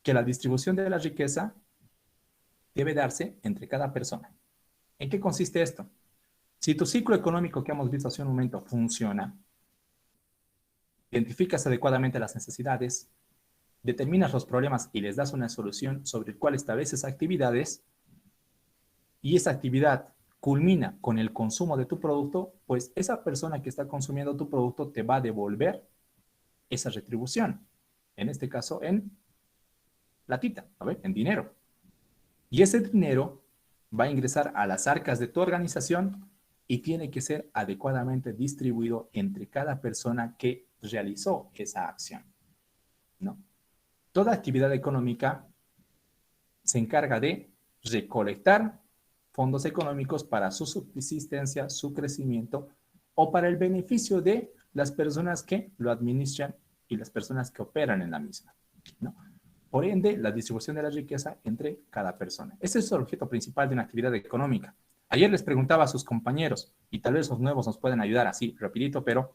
Que la distribución de la riqueza debe darse entre cada persona. ¿En qué consiste esto? Si tu ciclo económico que hemos visto hace un momento funciona, identificas adecuadamente las necesidades, determinas los problemas y les das una solución sobre el cual estableces actividades, y esa actividad culmina con el consumo de tu producto, pues esa persona que está consumiendo tu producto te va a devolver esa retribución. En este caso, en platita, ¿no? En dinero. Y ese dinero va a ingresar a las arcas de tu organización y tiene que ser adecuadamente distribuido entre cada persona que realizó esa acción, ¿no? Toda actividad económica se encarga de recolectar fondos económicos para su subsistencia, su crecimiento o para el beneficio de las personas que lo administran y las personas que operan en la misma, ¿no? Por ende, la distribución de la riqueza entre cada persona. Ese es el objeto principal de una actividad económica. Ayer les preguntaba a sus compañeros, y tal vez los nuevos nos pueden ayudar así, rapidito, pero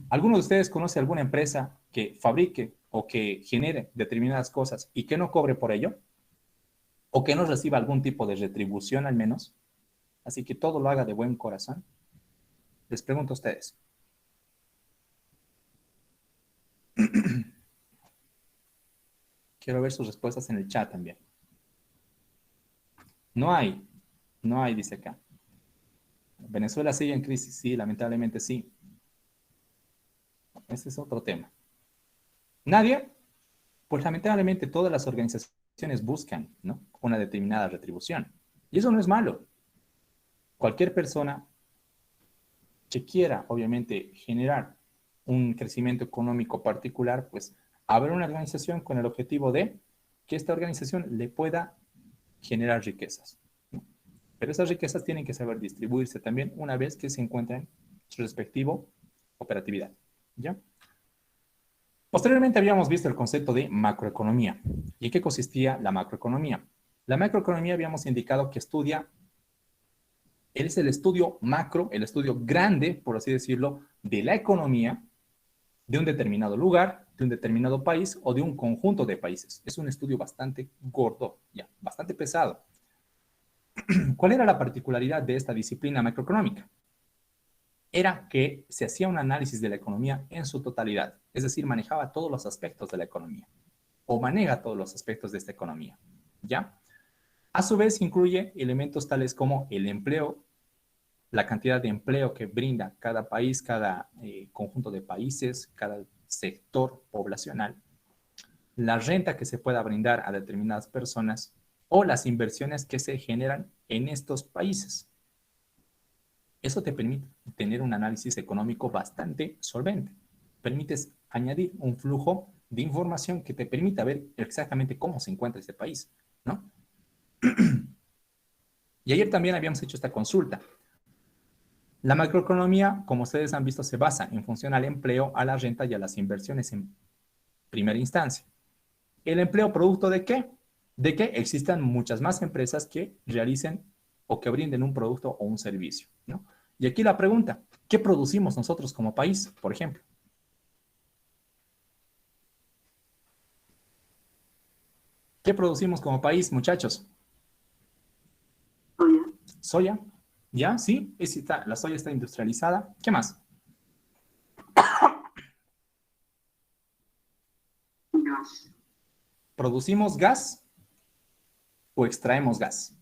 ¿alguno de ustedes conoce alguna empresa que fabrique o que genere determinadas cosas y que no cobre por ello? ¿O que no reciba algún tipo de retribución al menos? Así que todo lo haga de buen corazón. Les pregunto a ustedes. Quiero ver sus respuestas en el chat también. No hay, dice acá. Venezuela sigue en crisis, sí, lamentablemente sí. Ese es otro tema. ¿Nadie? Pues lamentablemente todas las organizaciones buscan, ¿no?, una determinada retribución. Y eso no es malo. Cualquier persona que quiera, obviamente, generar un crecimiento económico particular, pues habrá una organización con el objetivo de que esta organización le pueda generar riquezas, ¿no? Pero esas riquezas tienen que saber distribuirse también una vez que se encuentren en su respectivo operatividad, ¿ya? Posteriormente habíamos visto el concepto de macroeconomía. ¿Y en qué consistía la macroeconomía? La macroeconomía habíamos indicado que es el estudio macro, el estudio grande, por así decirlo, de la economía de un determinado lugar, de un determinado país o de un conjunto de países. Es un estudio bastante gordo, ya, bastante pesado. ¿Cuál era la particularidad de esta disciplina macroeconómica? era que se hacía un análisis de la economía en su totalidad, es decir, manejaba todos los aspectos de la economía o maneja todos los aspectos de esta economía, ¿ya? A su vez, incluye elementos tales como el empleo, la cantidad de empleo que brinda cada país, cada conjunto de países, cada sector poblacional, la renta que se pueda brindar a determinadas personas o las inversiones que se generan en estos países. Eso te permite tener un análisis económico bastante solvente. Permites añadir un flujo de información que te permita ver exactamente cómo se encuentra ese país, ¿no? Y ayer también habíamos hecho esta consulta. La macroeconomía, como ustedes han visto, se basa en función al empleo, a la renta y a las inversiones en primera instancia. ¿El empleo producto de qué? De que existan muchas más empresas que realicen o que brinden un producto o un servicio, ¿no? Y aquí la pregunta, ¿qué producimos nosotros como país, por ejemplo? ¿Qué producimos como país, muchachos?
Soya.
Soya, ¿ya? Sí, la soya está industrializada. ¿Qué más?
Gas.
¿Producimos gas o extraemos gas?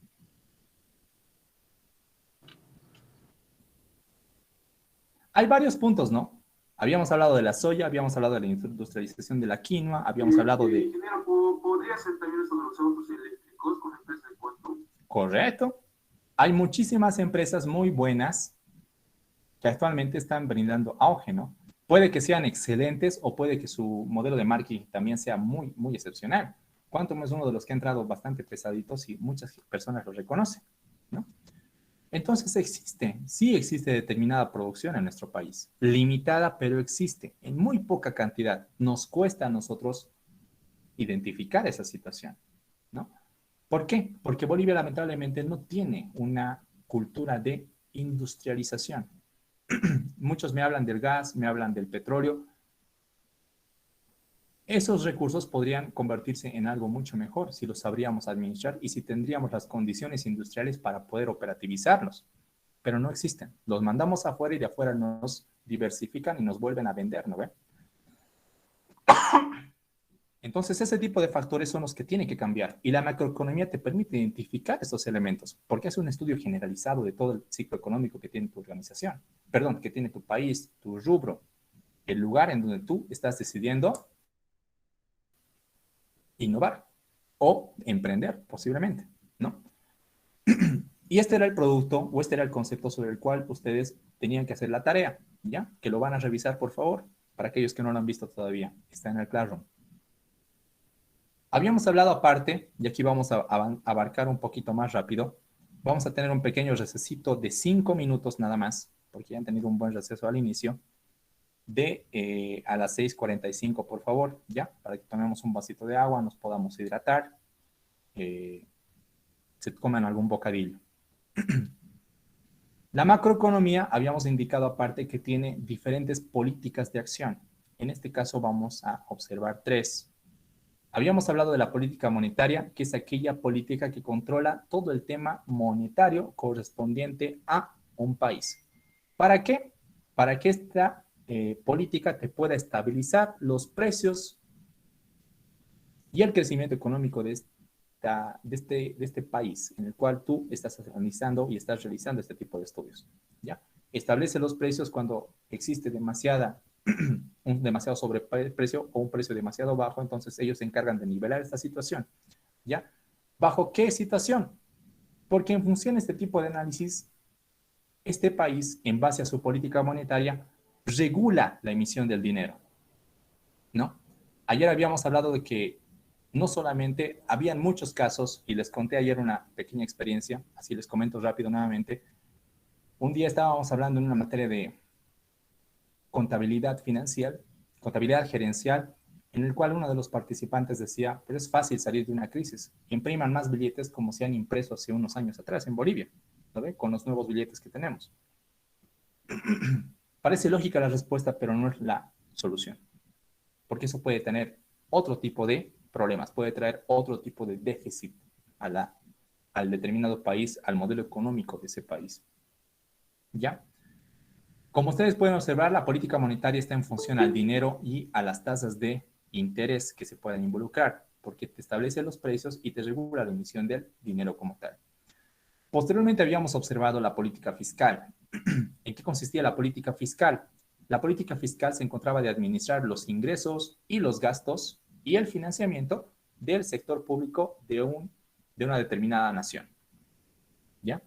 Hay varios puntos, ¿no? Habíamos hablado de la soya, habíamos hablado de la industrialización de la quinoa, habíamos hablado de...
Ingeniero, ¿podría ser también eso de los autos eléctricos con empresas de puerto?
Correcto. Hay muchísimas empresas muy buenas que actualmente están brindando auge, ¿no? Puede que sean excelentes o puede que su modelo de marketing también sea muy, muy excepcional. Quantum es uno de los que ha entrado bastante pesaditos y muchas personas lo reconocen, ¿no? Entonces sí existe determinada producción en nuestro país, limitada, pero existe, en muy poca cantidad. Nos cuesta a nosotros identificar esa situación, ¿no? ¿Por qué? Porque Bolivia lamentablemente no tiene una cultura de industrialización. Muchos me hablan del gas, me hablan del petróleo. Esos recursos podrían convertirse en algo mucho mejor si los sabríamos administrar y si tendríamos las condiciones industriales para poder operativizarlos, pero no existen. Los mandamos afuera y de afuera nos diversifican y nos vuelven a vender, ¿no ve? Entonces, ese tipo de factores son los que tienen que cambiar y la macroeconomía te permite identificar estos elementos porque es un estudio generalizado de todo el ciclo económico que tiene tu organización, perdón, que tiene tu país, tu rubro, el lugar en donde tú estás decidiendo innovar o emprender posiblemente, ¿no? Y este era el producto o este era el concepto sobre el cual ustedes tenían que hacer la tarea, ¿ya? Que lo van a revisar, por favor, para aquellos que no lo han visto todavía. Está en el Classroom. Habíamos hablado aparte, y aquí vamos a abarcar un poquito más rápido, vamos a tener un pequeño recesito de 5 minutos nada más, porque ya han tenido un buen receso al inicio, de a las 6:45, por favor, ya, para que tomemos un vasito de agua, nos podamos hidratar, se coman algún bocadillo. La macroeconomía, habíamos indicado aparte que tiene diferentes políticas de acción. En este caso vamos a observar 3. Habíamos hablado de la política monetaria, que es aquella política que controla todo el tema monetario correspondiente a un país. ¿Para qué? Para que esta política te pueda estabilizar los precios y el crecimiento económico de este país en el cual tú estás analizando y estás realizando este tipo de estudios, ¿ya? Establece los precios cuando existe un demasiado sobreprecio o un precio demasiado bajo, entonces ellos se encargan de nivelar esta situación, ¿ya? ¿Bajo qué situación? Porque en función de este tipo de análisis, este país, en base a su política monetaria, regula la emisión del dinero, ¿no? Ayer habíamos hablado de que no solamente habían muchos casos, y les conté ayer una pequeña experiencia, así les comento rápido nuevamente. Un día estábamos hablando en una materia de contabilidad financiera, contabilidad gerencial, en el cual uno de los participantes decía, pero es fácil salir de una crisis, impriman más billetes como se han impreso hace unos años atrás en Bolivia, ¿no ve? Con los nuevos billetes que tenemos. Parece lógica la respuesta, pero no es la solución, porque eso puede tener otro tipo de problemas, puede traer otro tipo de déficit al determinado país, al modelo económico de ese país. ¿Ya? Como ustedes pueden observar, la política monetaria está en función al dinero y a las tasas de interés que se puedan involucrar, porque te establece los precios y te regula la emisión del dinero como tal. Posteriormente habíamos observado la política fiscal. ¿En qué consistía la política fiscal? La política fiscal se encontraba de administrar los ingresos y los gastos y el financiamiento del sector público de una determinada nación. ¿Ya?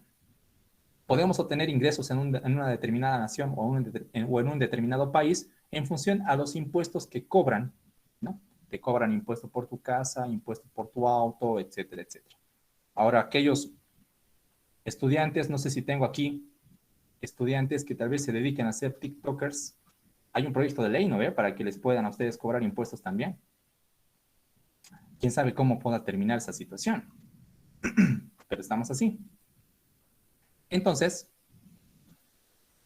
Podemos obtener ingresos en una determinada nación o en un determinado país en función a los impuestos que cobran, ¿no? Te cobran impuesto por tu casa, impuesto por tu auto, etcétera, etcétera. Ahora, aquellos estudiantes, no sé si tengo aquí estudiantes que tal vez se dediquen a ser TikTokers, hay un proyecto de ley, ¿no ve? Para que les puedan a ustedes cobrar impuestos también. ¿Quién sabe cómo pueda terminar esa situación? Pero estamos así. Entonces,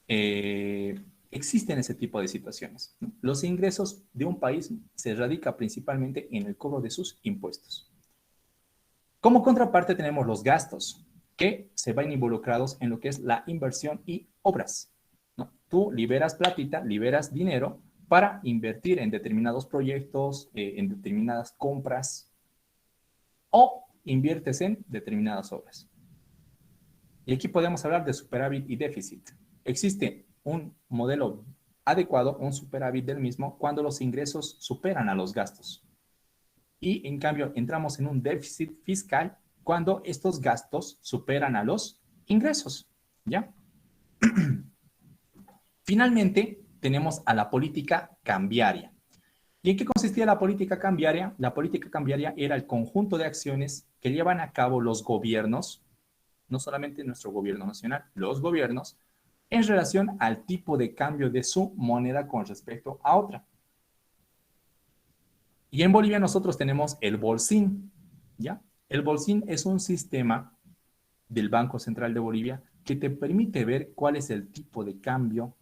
existen ese tipo de situaciones, ¿no? Los ingresos de un país se radica principalmente en el cobro de sus impuestos. Como contraparte tenemos los gastos, que se van involucrados en lo que es la inversión y obras, ¿no? Tú liberas platita, liberas dinero para invertir en determinados proyectos, en determinadas compras, o inviertes en determinadas obras. Y aquí podemos hablar de superávit y déficit. Existe un modelo adecuado, un superávit del mismo, cuando los ingresos superan a los gastos. Y en cambio entramos en un déficit fiscal cuando estos gastos superan a los ingresos, ¿ya? Finalmente, tenemos a la política cambiaria. ¿Y en qué consistía la política cambiaria? La política cambiaria era el conjunto de acciones que llevan a cabo los gobiernos, no solamente nuestro gobierno nacional, los gobiernos, en relación al tipo de cambio de su moneda con respecto a otra. Y en Bolivia nosotros tenemos el Bolsín, ¿ya? El Bolsín es un sistema del Banco Central de Bolivia que te permite ver cuál es el tipo de cambio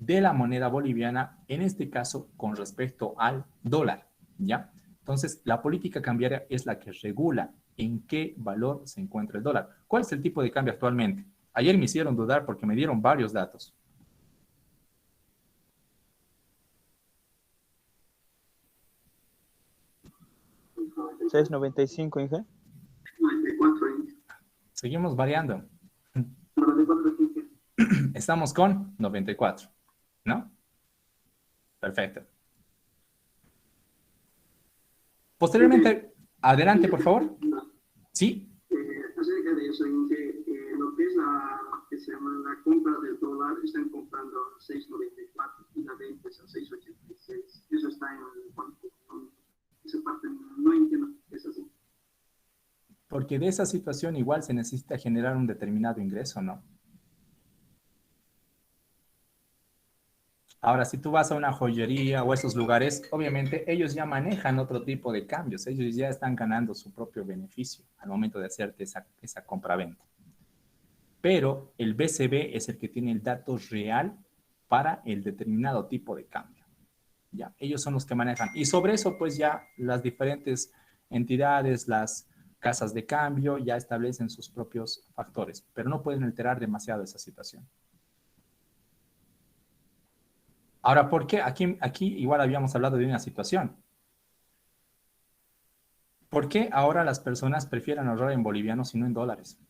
de la moneda boliviana, en este caso con respecto al dólar, ¿ya? Entonces, la política cambiaria es la que regula en qué valor se encuentra el dólar. ¿Cuál es el tipo de cambio actualmente? Ayer me hicieron dudar porque me dieron varios datos.
$6.95, Inge.
94,
Seguimos variando.
94.
Estamos con 94, ¿no? Perfecto. Posteriormente, adelante, por favor. ¿Sí?
Acerca de eso, lo que es que se llama la compra del dólar, están comprando a 6.94 y la venta es a 6.86. Eso está en cuanto esa parte no entiendo, es así.
Porque de esa situación igual se necesita generar un determinado ingreso, ¿no? Ahora, si tú vas a una joyería o a esos lugares, obviamente ellos ya manejan otro tipo de cambios, ellos ya están ganando su propio beneficio al momento de hacerte esa compra-venta. Pero el BCB es el que tiene el dato real para el determinado tipo de cambio. Ya, ellos son los que manejan. Y sobre eso, pues ya las diferentes entidades, las casas de cambio, ya establecen sus propios factores, pero no pueden alterar demasiado esa situación. Ahora, ¿por qué? Aquí igual habíamos hablado de una situación. ¿Por qué ahora las personas prefieren ahorrar en bolivianos y no en dólares?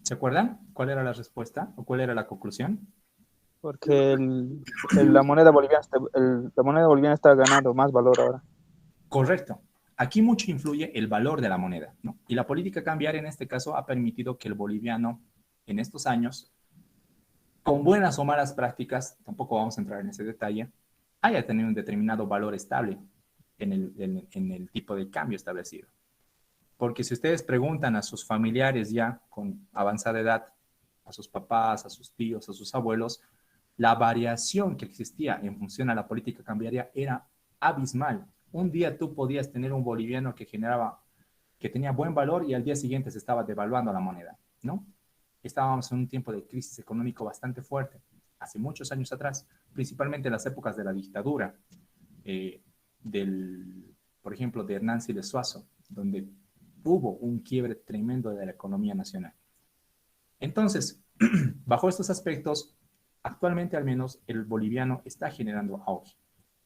¿Se acuerdan cuál era la respuesta o cuál era la conclusión?
Porque la moneda boliviana está ganando más valor ahora.
Correcto. Aquí mucho influye el valor de la moneda, ¿no? Y la política cambiaria en este caso ha permitido que el boliviano en estos años, con buenas o malas prácticas, tampoco vamos a entrar en ese detalle, haya tenido un determinado valor estable en el tipo de cambio establecido. Porque si ustedes preguntan a sus familiares ya con avanzada edad, a sus papás, a sus tíos, a sus abuelos, la variación que existía en función a la política cambiaria era abismal. Un día tú podías tener un boliviano que tenía buen valor y al día siguiente se estaba devaluando la moneda, ¿no? Estábamos en un tiempo de crisis económico bastante fuerte, hace muchos años atrás, principalmente en las épocas de la dictadura, por ejemplo, de Hernán Siles Suazo, donde hubo un quiebre tremendo de la economía nacional. Entonces, bajo estos aspectos, actualmente al menos el boliviano está generando auge.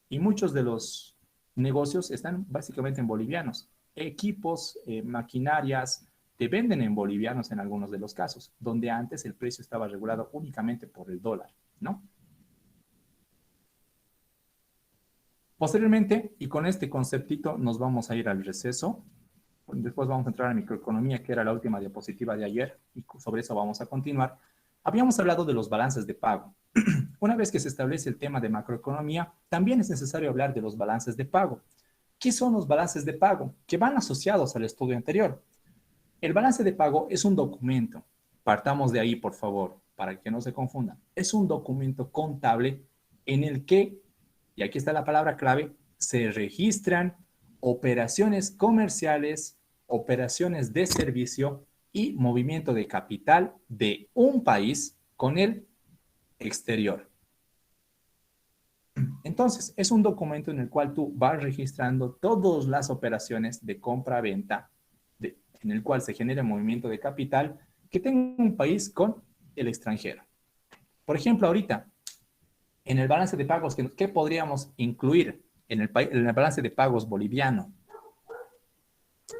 Y muchos de los negocios están básicamente en bolivianos. Equipos, maquinarias, te venden en bolivianos en algunos de los casos, donde antes el precio estaba regulado únicamente por el dólar, ¿no? Posteriormente, y con este conceptito nos vamos a ir al receso. Después vamos a entrar a microeconomía, que era la última diapositiva de ayer, y sobre eso vamos a continuar. Habíamos hablado de los balances de pago. Una vez que se establece el tema de macroeconomía, también es necesario hablar de los balances de pago. ¿Qué son los balances de pago? Que van asociados al estudio anterior. El balance de pago es un documento. Partamos de ahí, por favor, para que no se confundan. Es un documento contable en el que, y aquí está la palabra clave, se registran operaciones comerciales, operaciones de servicio y movimiento de capital de un país con el exterior. Entonces, es un documento en el cual tú vas registrando todas las operaciones de compra-venta, en el cual se genera movimiento de capital que tenga un país con el extranjero. Por ejemplo, ahorita, en el balance de pagos, ¿qué podríamos incluir en el balance de pagos boliviano?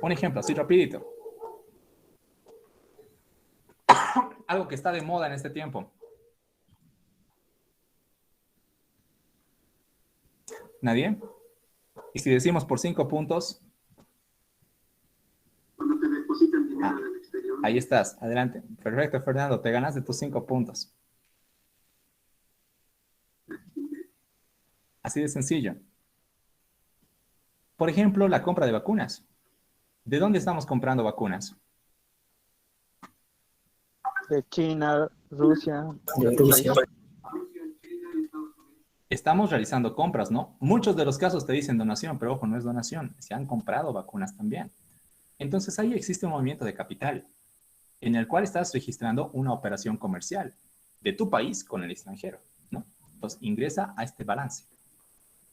Un ejemplo, así rapidito. Algo que está de moda en este tiempo. ¿Nadie? Y si decimos por 5 puntos.
Cuando te depositan dinero del exterior.
Ahí estás, adelante. Perfecto, Fernando, te ganaste tus 5 puntos. Así de sencillo. Por ejemplo, la compra de vacunas. ¿De dónde estamos comprando vacunas?
De China, Rusia.
De Rusia.
Estamos realizando compras, ¿no? Muchos de los casos te dicen donación, pero ojo, no es donación. Se han comprado vacunas también. Entonces ahí existe un movimiento de capital en el cual estás registrando una operación comercial de tu país con el extranjero, ¿no? Entonces ingresa a este balance.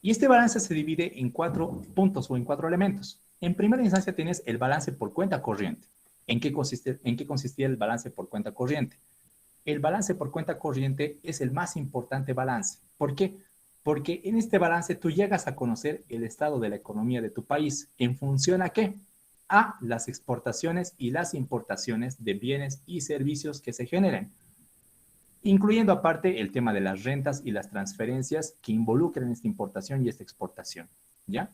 Y este balance se divide en 4 puntos o en 4 elementos. En primera instancia tienes el balance por cuenta corriente. ¿En qué consistía el balance por cuenta corriente? El balance por cuenta corriente es el más importante balance. ¿Por qué? Porque en este balance tú llegas a conocer el estado de la economía de tu país. ¿En función a qué? A las exportaciones y las importaciones de bienes y servicios que se generen, incluyendo aparte el tema de las rentas y las transferencias que involucran esta importación y esta exportación, ¿ya?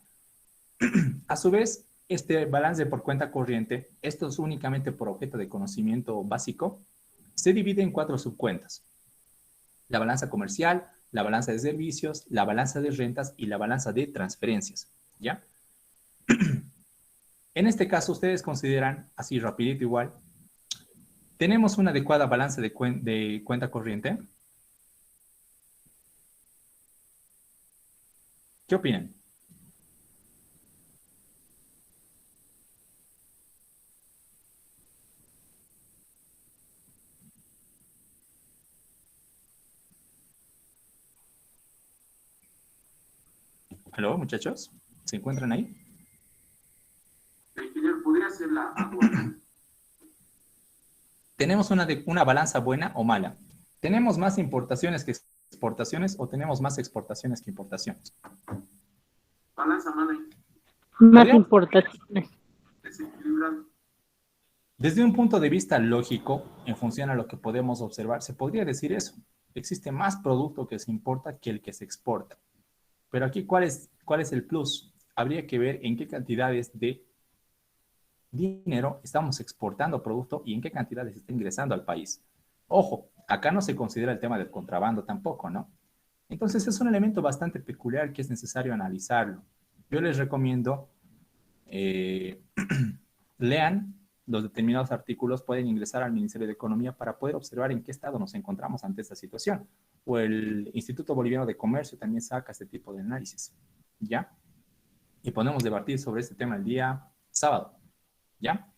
A su vez, este balance por cuenta corriente, esto es únicamente por objeto de conocimiento básico, se divide en 4 subcuentas. La balanza comercial, la balanza de servicios, la balanza de rentas y la balanza de transferencias, ¿ya? En este caso, ustedes consideran, así rapidito igual, ¿tenemos una adecuada balanza de cuenta corriente? ¿Qué opinan? ¿Aló, muchachos? ¿Se encuentran ahí?
Podría ser la aduana.
¿Tenemos una balanza buena o mala? ¿Tenemos más importaciones que exportaciones o tenemos más exportaciones que importaciones?
Balanza mala.
Más importaciones.
Desequilibrado.
Desde un punto de vista lógico, en función a lo que podemos observar, se podría decir eso. Existe más producto que se importa que el que se exporta. Pero aquí, ¿cuál es el plus? Habría que ver en qué cantidades de dinero estamos exportando producto y en qué cantidades está ingresando al país. Ojo, acá no se considera el tema del contrabando tampoco, ¿no? Entonces es un elemento bastante peculiar que es necesario analizarlo. Yo les recomiendo, lean los determinados artículos, pueden ingresar al Ministerio de Economía para poder observar en qué estado nos encontramos ante esta situación. O el Instituto Boliviano de Comercio también saca este tipo de análisis, ¿ya? Y podemos debatir sobre este tema el día sábado, ¿ya?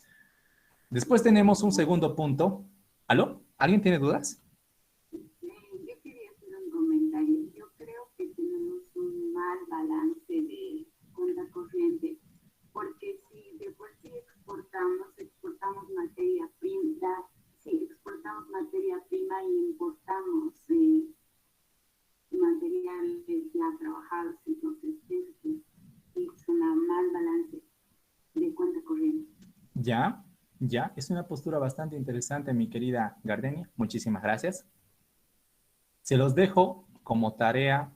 Después tenemos un segundo punto. ¿Aló? ¿Alguien tiene dudas?
Yo quería hacer un comentario. Yo creo que tenemos un mal balance de cuenta corriente, porque si de por sí exportamos prima y importamos materiales ya trabajados, entonces pienso que es una mal balance de cuenta corriente.
Ya, ya, es una postura bastante interesante, mi querida Gardenia. Muchísimas gracias. Se los dejo como tarea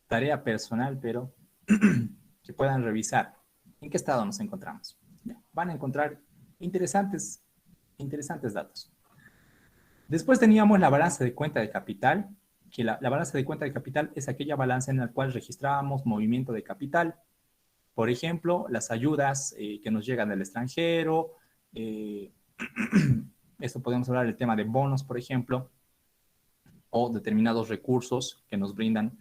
personal, pero que puedan revisar en qué estado nos encontramos. Van a encontrar interesantes datos. Después teníamos la balanza de cuenta de capital, que la balanza de cuenta de capital es aquella balanza en la cual registrábamos movimiento de capital. Por ejemplo, las ayudas que nos llegan del extranjero. Esto podemos hablar del tema de bonos, por ejemplo, o determinados recursos que nos brindan,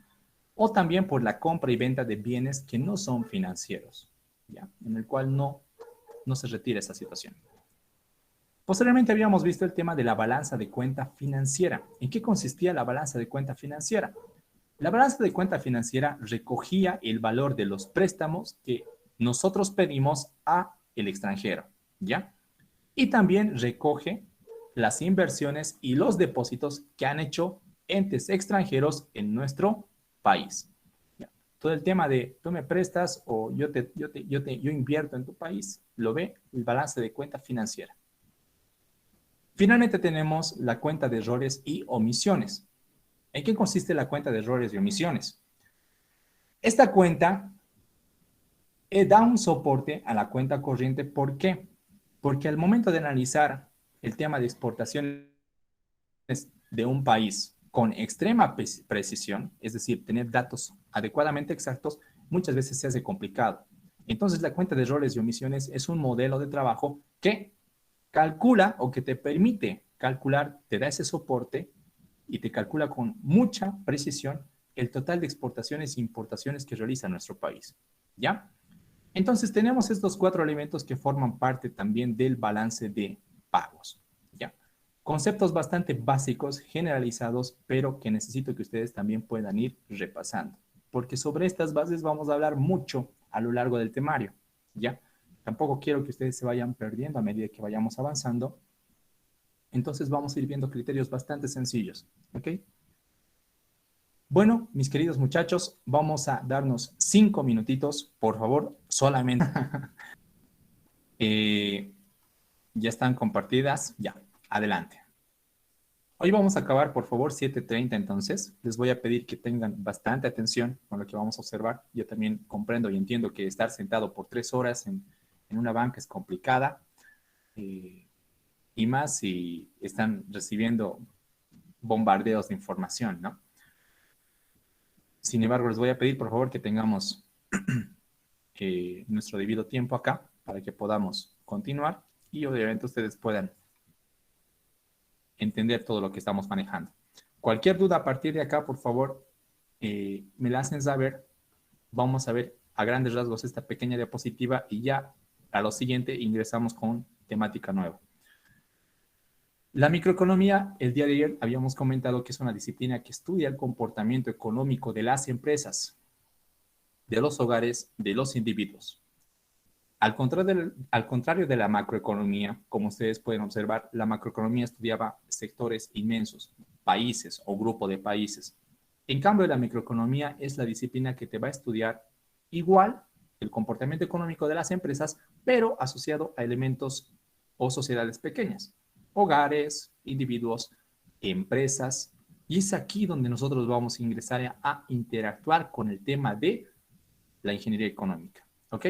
o también por la compra y venta de bienes que no son financieros, ¿ya? En el cual no se retira esa situación. Posteriormente habíamos visto el tema de la balanza de cuenta financiera. ¿En qué consistía la balanza de cuenta financiera? La balanza de cuenta financiera recogía el valor de los préstamos que nosotros pedimos a el extranjero, ¿ya? Y también recoge las inversiones y los depósitos que han hecho entes extranjeros en nuestro país. ¿Ya? Todo el tema de tú me prestas o yo invierto en tu país, lo ve el balance de cuenta financiera. Finalmente tenemos la cuenta de errores y omisiones. ¿En qué consiste la cuenta de errores y omisiones? Esta cuenta da un soporte a la cuenta corriente. ¿Por qué? Porque al momento de analizar el tema de exportaciones de un país con extrema precisión, es decir, tener datos adecuadamente exactos, muchas veces se hace complicado. Entonces, la cuenta de errores y omisiones es un modelo de trabajo que calcula o que te permite calcular, te da ese soporte y te calcula con mucha precisión el total de exportaciones e importaciones que realiza nuestro país, ¿ya? Entonces, tenemos estos 4 elementos que forman parte también del balance de pagos, ¿ya? Conceptos bastante básicos, generalizados, pero que necesito que ustedes también puedan ir repasando, porque sobre estas bases vamos a hablar mucho a lo largo del temario, ¿ya? Tampoco quiero que ustedes se vayan perdiendo a medida que vayamos avanzando. Entonces vamos a ir viendo criterios bastante sencillos, ¿ok? Bueno, mis queridos muchachos, vamos a darnos 5 minutitos, por favor, solamente. Ya están compartidas, ya, adelante. Hoy vamos a acabar, por favor, 7:30, entonces. Les voy a pedir que tengan bastante atención con lo que vamos a observar. Yo también comprendo y entiendo que estar sentado por 3 horas en una banca es complicada. Y más si están recibiendo bombardeos de información, ¿no? Sin embargo, les voy a pedir, por favor, que tengamos nuestro debido tiempo acá para que podamos continuar y obviamente ustedes puedan entender todo lo que estamos manejando. Cualquier duda a partir de acá, por favor, me la hacen saber. Vamos a ver a grandes rasgos esta pequeña diapositiva y ya a lo siguiente ingresamos con temática nueva. La microeconomía, el día de ayer habíamos comentado que es una disciplina que estudia el comportamiento económico de las empresas, de los hogares, de los individuos. Al contrario de la macroeconomía, como ustedes pueden observar, la macroeconomía estudiaba sectores inmensos, países o grupo de países. En cambio, la microeconomía es la disciplina que te va a estudiar igual el comportamiento económico de las empresas, pero asociado a elementos o sociedades pequeñas. Hogares, individuos, empresas, y es aquí donde nosotros vamos a ingresar a interactuar con el tema de la ingeniería económica, ¿ok?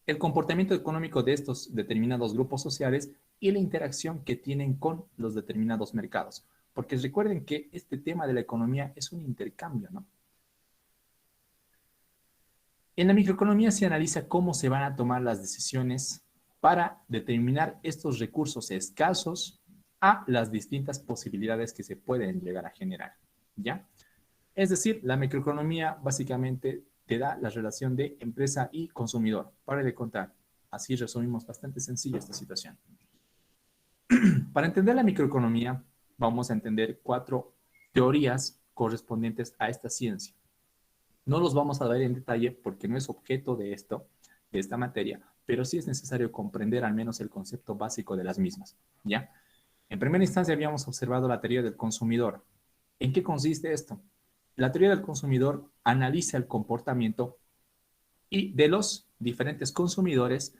El comportamiento económico de estos determinados grupos sociales y la interacción que tienen con los determinados mercados, porque recuerden que este tema de la economía es un intercambio, ¿no? En la microeconomía se analiza cómo se van a tomar las decisiones para determinar estos recursos escasos a las distintas posibilidades que se pueden llegar a generar, ¿ya? Es decir, la microeconomía básicamente te da la relación de empresa y consumidor. Para de contar. Así resumimos bastante sencillo esta situación. Para entender la microeconomía, vamos a entender 4 teorías correspondientes a esta ciencia. No los vamos a ver en detalle porque no es objeto de esta materia, pero sí es necesario comprender al menos el concepto básico de las mismas, ¿ya? En primera instancia habíamos observado la teoría del consumidor. ¿En qué consiste esto? La teoría del consumidor analiza el comportamiento y de los diferentes consumidores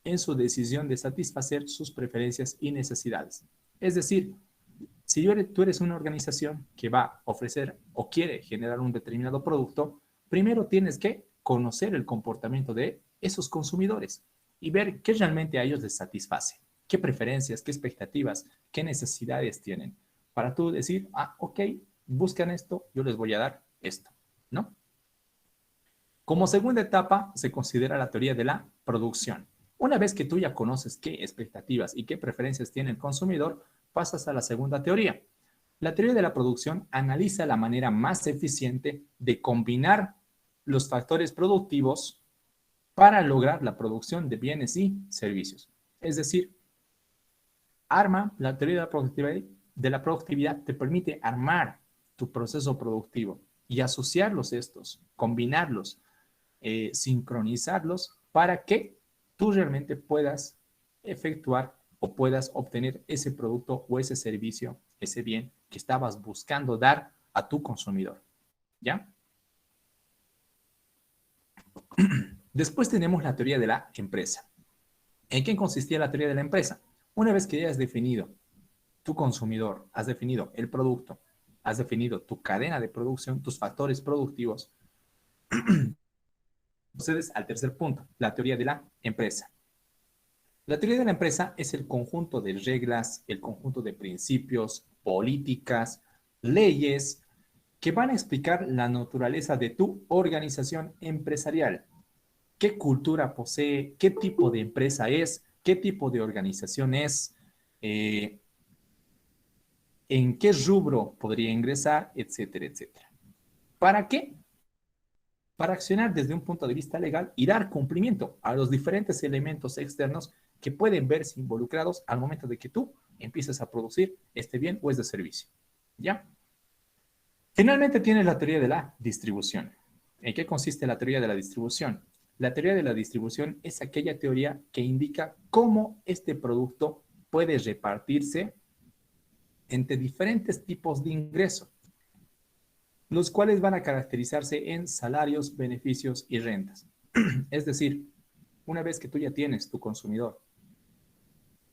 en su decisión de satisfacer sus preferencias y necesidades. Es decir, si tú eres una organización que va a ofrecer o quiere generar un determinado producto, primero tienes que conocer el comportamiento de esos consumidores y ver qué realmente a ellos les satisface, qué preferencias, qué expectativas, qué necesidades tienen, para tú decir, ok, buscan esto, yo les voy a dar esto, ¿no? Como segunda etapa se considera la teoría de la producción. Una vez que tú ya conoces qué expectativas y qué preferencias tiene el consumidor, pasas a la segunda teoría. La teoría de la producción analiza la manera más eficiente de combinar los factores productivos para lograr la producción de bienes y servicios. Es decir, la teoría de la productividad te permite armar tu proceso productivo y asociarlos estos, combinarlos, sincronizarlos para que tú realmente puedas efectuar o puedas obtener ese producto o ese servicio, ese bien que estabas buscando dar a tu consumidor. ¿Ya? Después tenemos la teoría de la empresa. ¿En qué consistía la teoría de la empresa? Una vez que ya has definido tu consumidor, has definido el producto, has definido tu cadena de producción, tus factores productivos, procedes al tercer punto, la teoría de la empresa. La teoría de la empresa es el conjunto de reglas, el conjunto de principios, políticas, leyes que van a explicar la naturaleza de tu organización empresarial. ¿Qué cultura posee? ¿Qué tipo de empresa es? ¿Qué tipo de organización es? ¿En qué rubro podría ingresar? Etcétera, etcétera. ¿Para qué? Para accionar desde un punto de vista legal y dar cumplimiento a los diferentes elementos externos que pueden verse involucrados al momento de que tú empieces a producir este bien o este servicio. ¿Ya? Finalmente tienes la teoría de la distribución. ¿En qué consiste la teoría de la distribución? La teoría de la distribución es aquella teoría que indica cómo este producto puede repartirse entre diferentes tipos de ingresos, los cuales van a caracterizarse en salarios, beneficios y rentas. Es decir, una vez que tú ya tienes tu consumidor,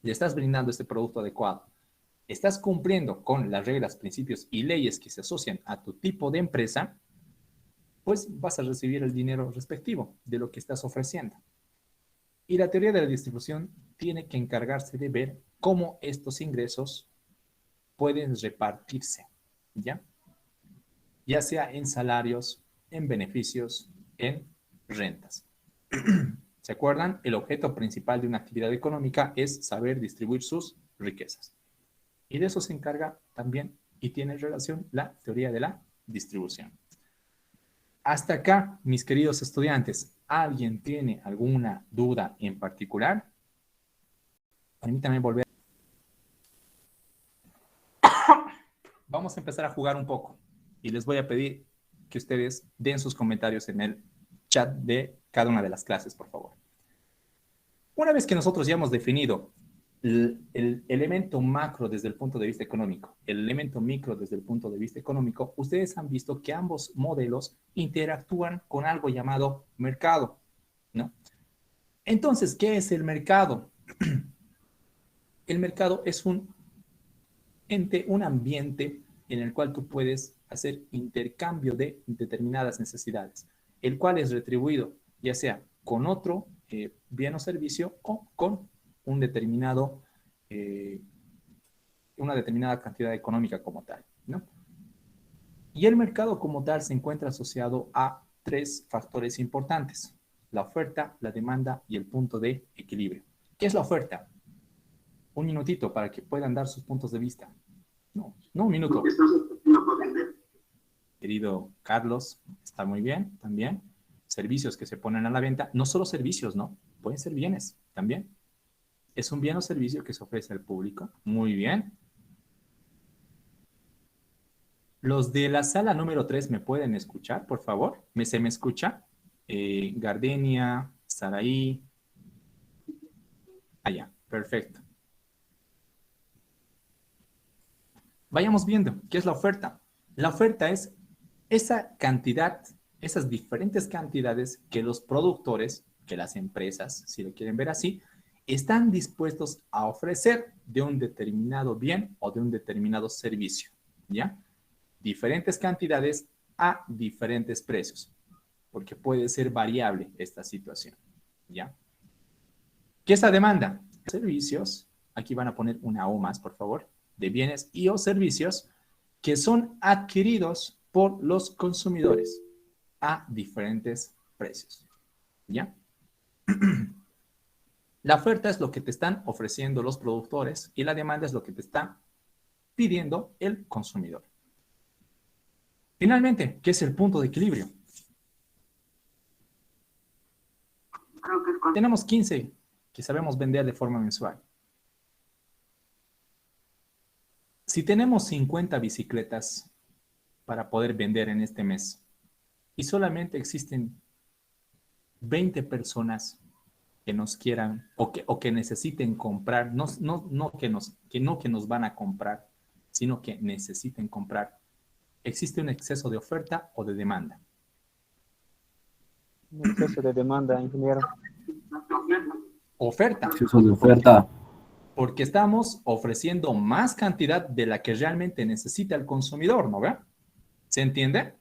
le estás brindando este producto adecuado, estás cumpliendo con las reglas, principios y leyes que se asocian a tu tipo de empresa, pues vas a recibir el dinero respectivo de lo que estás ofreciendo. Y la teoría de la distribución tiene que encargarse de ver cómo estos ingresos pueden repartirse, ¿ya? Ya sea en salarios, en beneficios, en rentas. ¿Se acuerdan? El objeto principal de una actividad económica es saber distribuir sus riquezas. Y de eso se encarga también y tiene relación la teoría de la distribución. Hasta acá, mis queridos estudiantes, ¿alguien tiene alguna duda en particular? Permítanme volver. Vamos a empezar a jugar un poco y les voy a pedir que ustedes den sus comentarios en el chat de cada una de las clases, por favor. Una vez que nosotros ya hemos definido el elemento macro desde el punto de vista económico, el elemento micro desde el punto de vista económico, ustedes han visto que ambos modelos interactúan con algo llamado mercado, ¿no? Entonces, ¿qué es el mercado? El mercado es un ente, un ambiente en el cual tú puedes hacer intercambio de determinadas necesidades, el cual es retribuido ya sea con otro bien o servicio o con un determinado, una determinada cantidad económica como tal, ¿no? Y el mercado como tal se encuentra asociado a tres factores importantes: la oferta, la demanda y el punto de equilibrio. ¿Qué es la oferta? Un minutito para que puedan dar sus puntos de vista. No, un minuto. Querido Carlos, está muy bien también. Servicios que se ponen a la venta, no solo servicios, ¿no? Pueden ser bienes también. ¿Es un bien o servicio que se ofrece al público? Muy bien. Los de la sala número 3, ¿me pueden escuchar, por favor? ¿Se me escucha? Gardenia, Saraí, Allá, perfecto. Vayamos viendo qué es la oferta. La oferta es esa cantidad, esas diferentes cantidades que los productores, que las empresas, si lo quieren ver así, están dispuestos a ofrecer de un determinado bien o de un determinado servicio, ¿ya? Diferentes cantidades a diferentes precios, porque puede ser variable esta situación, ¿ya? ¿Qué es la demanda? Servicios, aquí van a poner una O más, por favor, de bienes y o servicios que son adquiridos por los consumidores a diferentes precios, ¿ya? La oferta es lo que te están ofreciendo los productores y la demanda es lo que te está pidiendo el consumidor. Finalmente, ¿qué es el punto de equilibrio? Tenemos 15 que sabemos vender de forma mensual. Si tenemos 50 bicicletas para poder vender en este mes y solamente existen 20 personas que nos quieran o que necesiten comprar, no que nos van a comprar, sino que necesiten comprar, ¿existe un exceso de oferta o de demanda?
Un exceso de demanda, ingeniero.
Oferta.
Exceso de oferta.
Porque estamos ofreciendo más cantidad de la que realmente necesita el consumidor, ¿no ve? ¿Se entiende?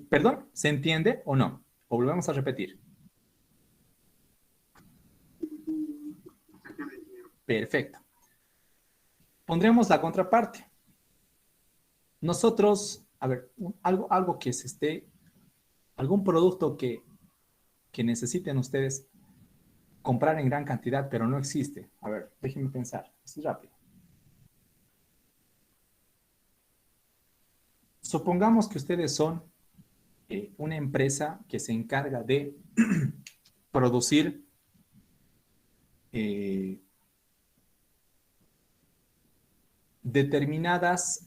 Perdón, ¿se entiende o no? O volvemos a repetir. Perfecto. Pondremos la contraparte. Nosotros, a ver, algo que se esté, algún producto que necesiten ustedes comprar en gran cantidad, pero no existe. A ver, déjenme pensar. Esto es rápido. Supongamos que ustedes son una empresa que se encarga de producir determinadas,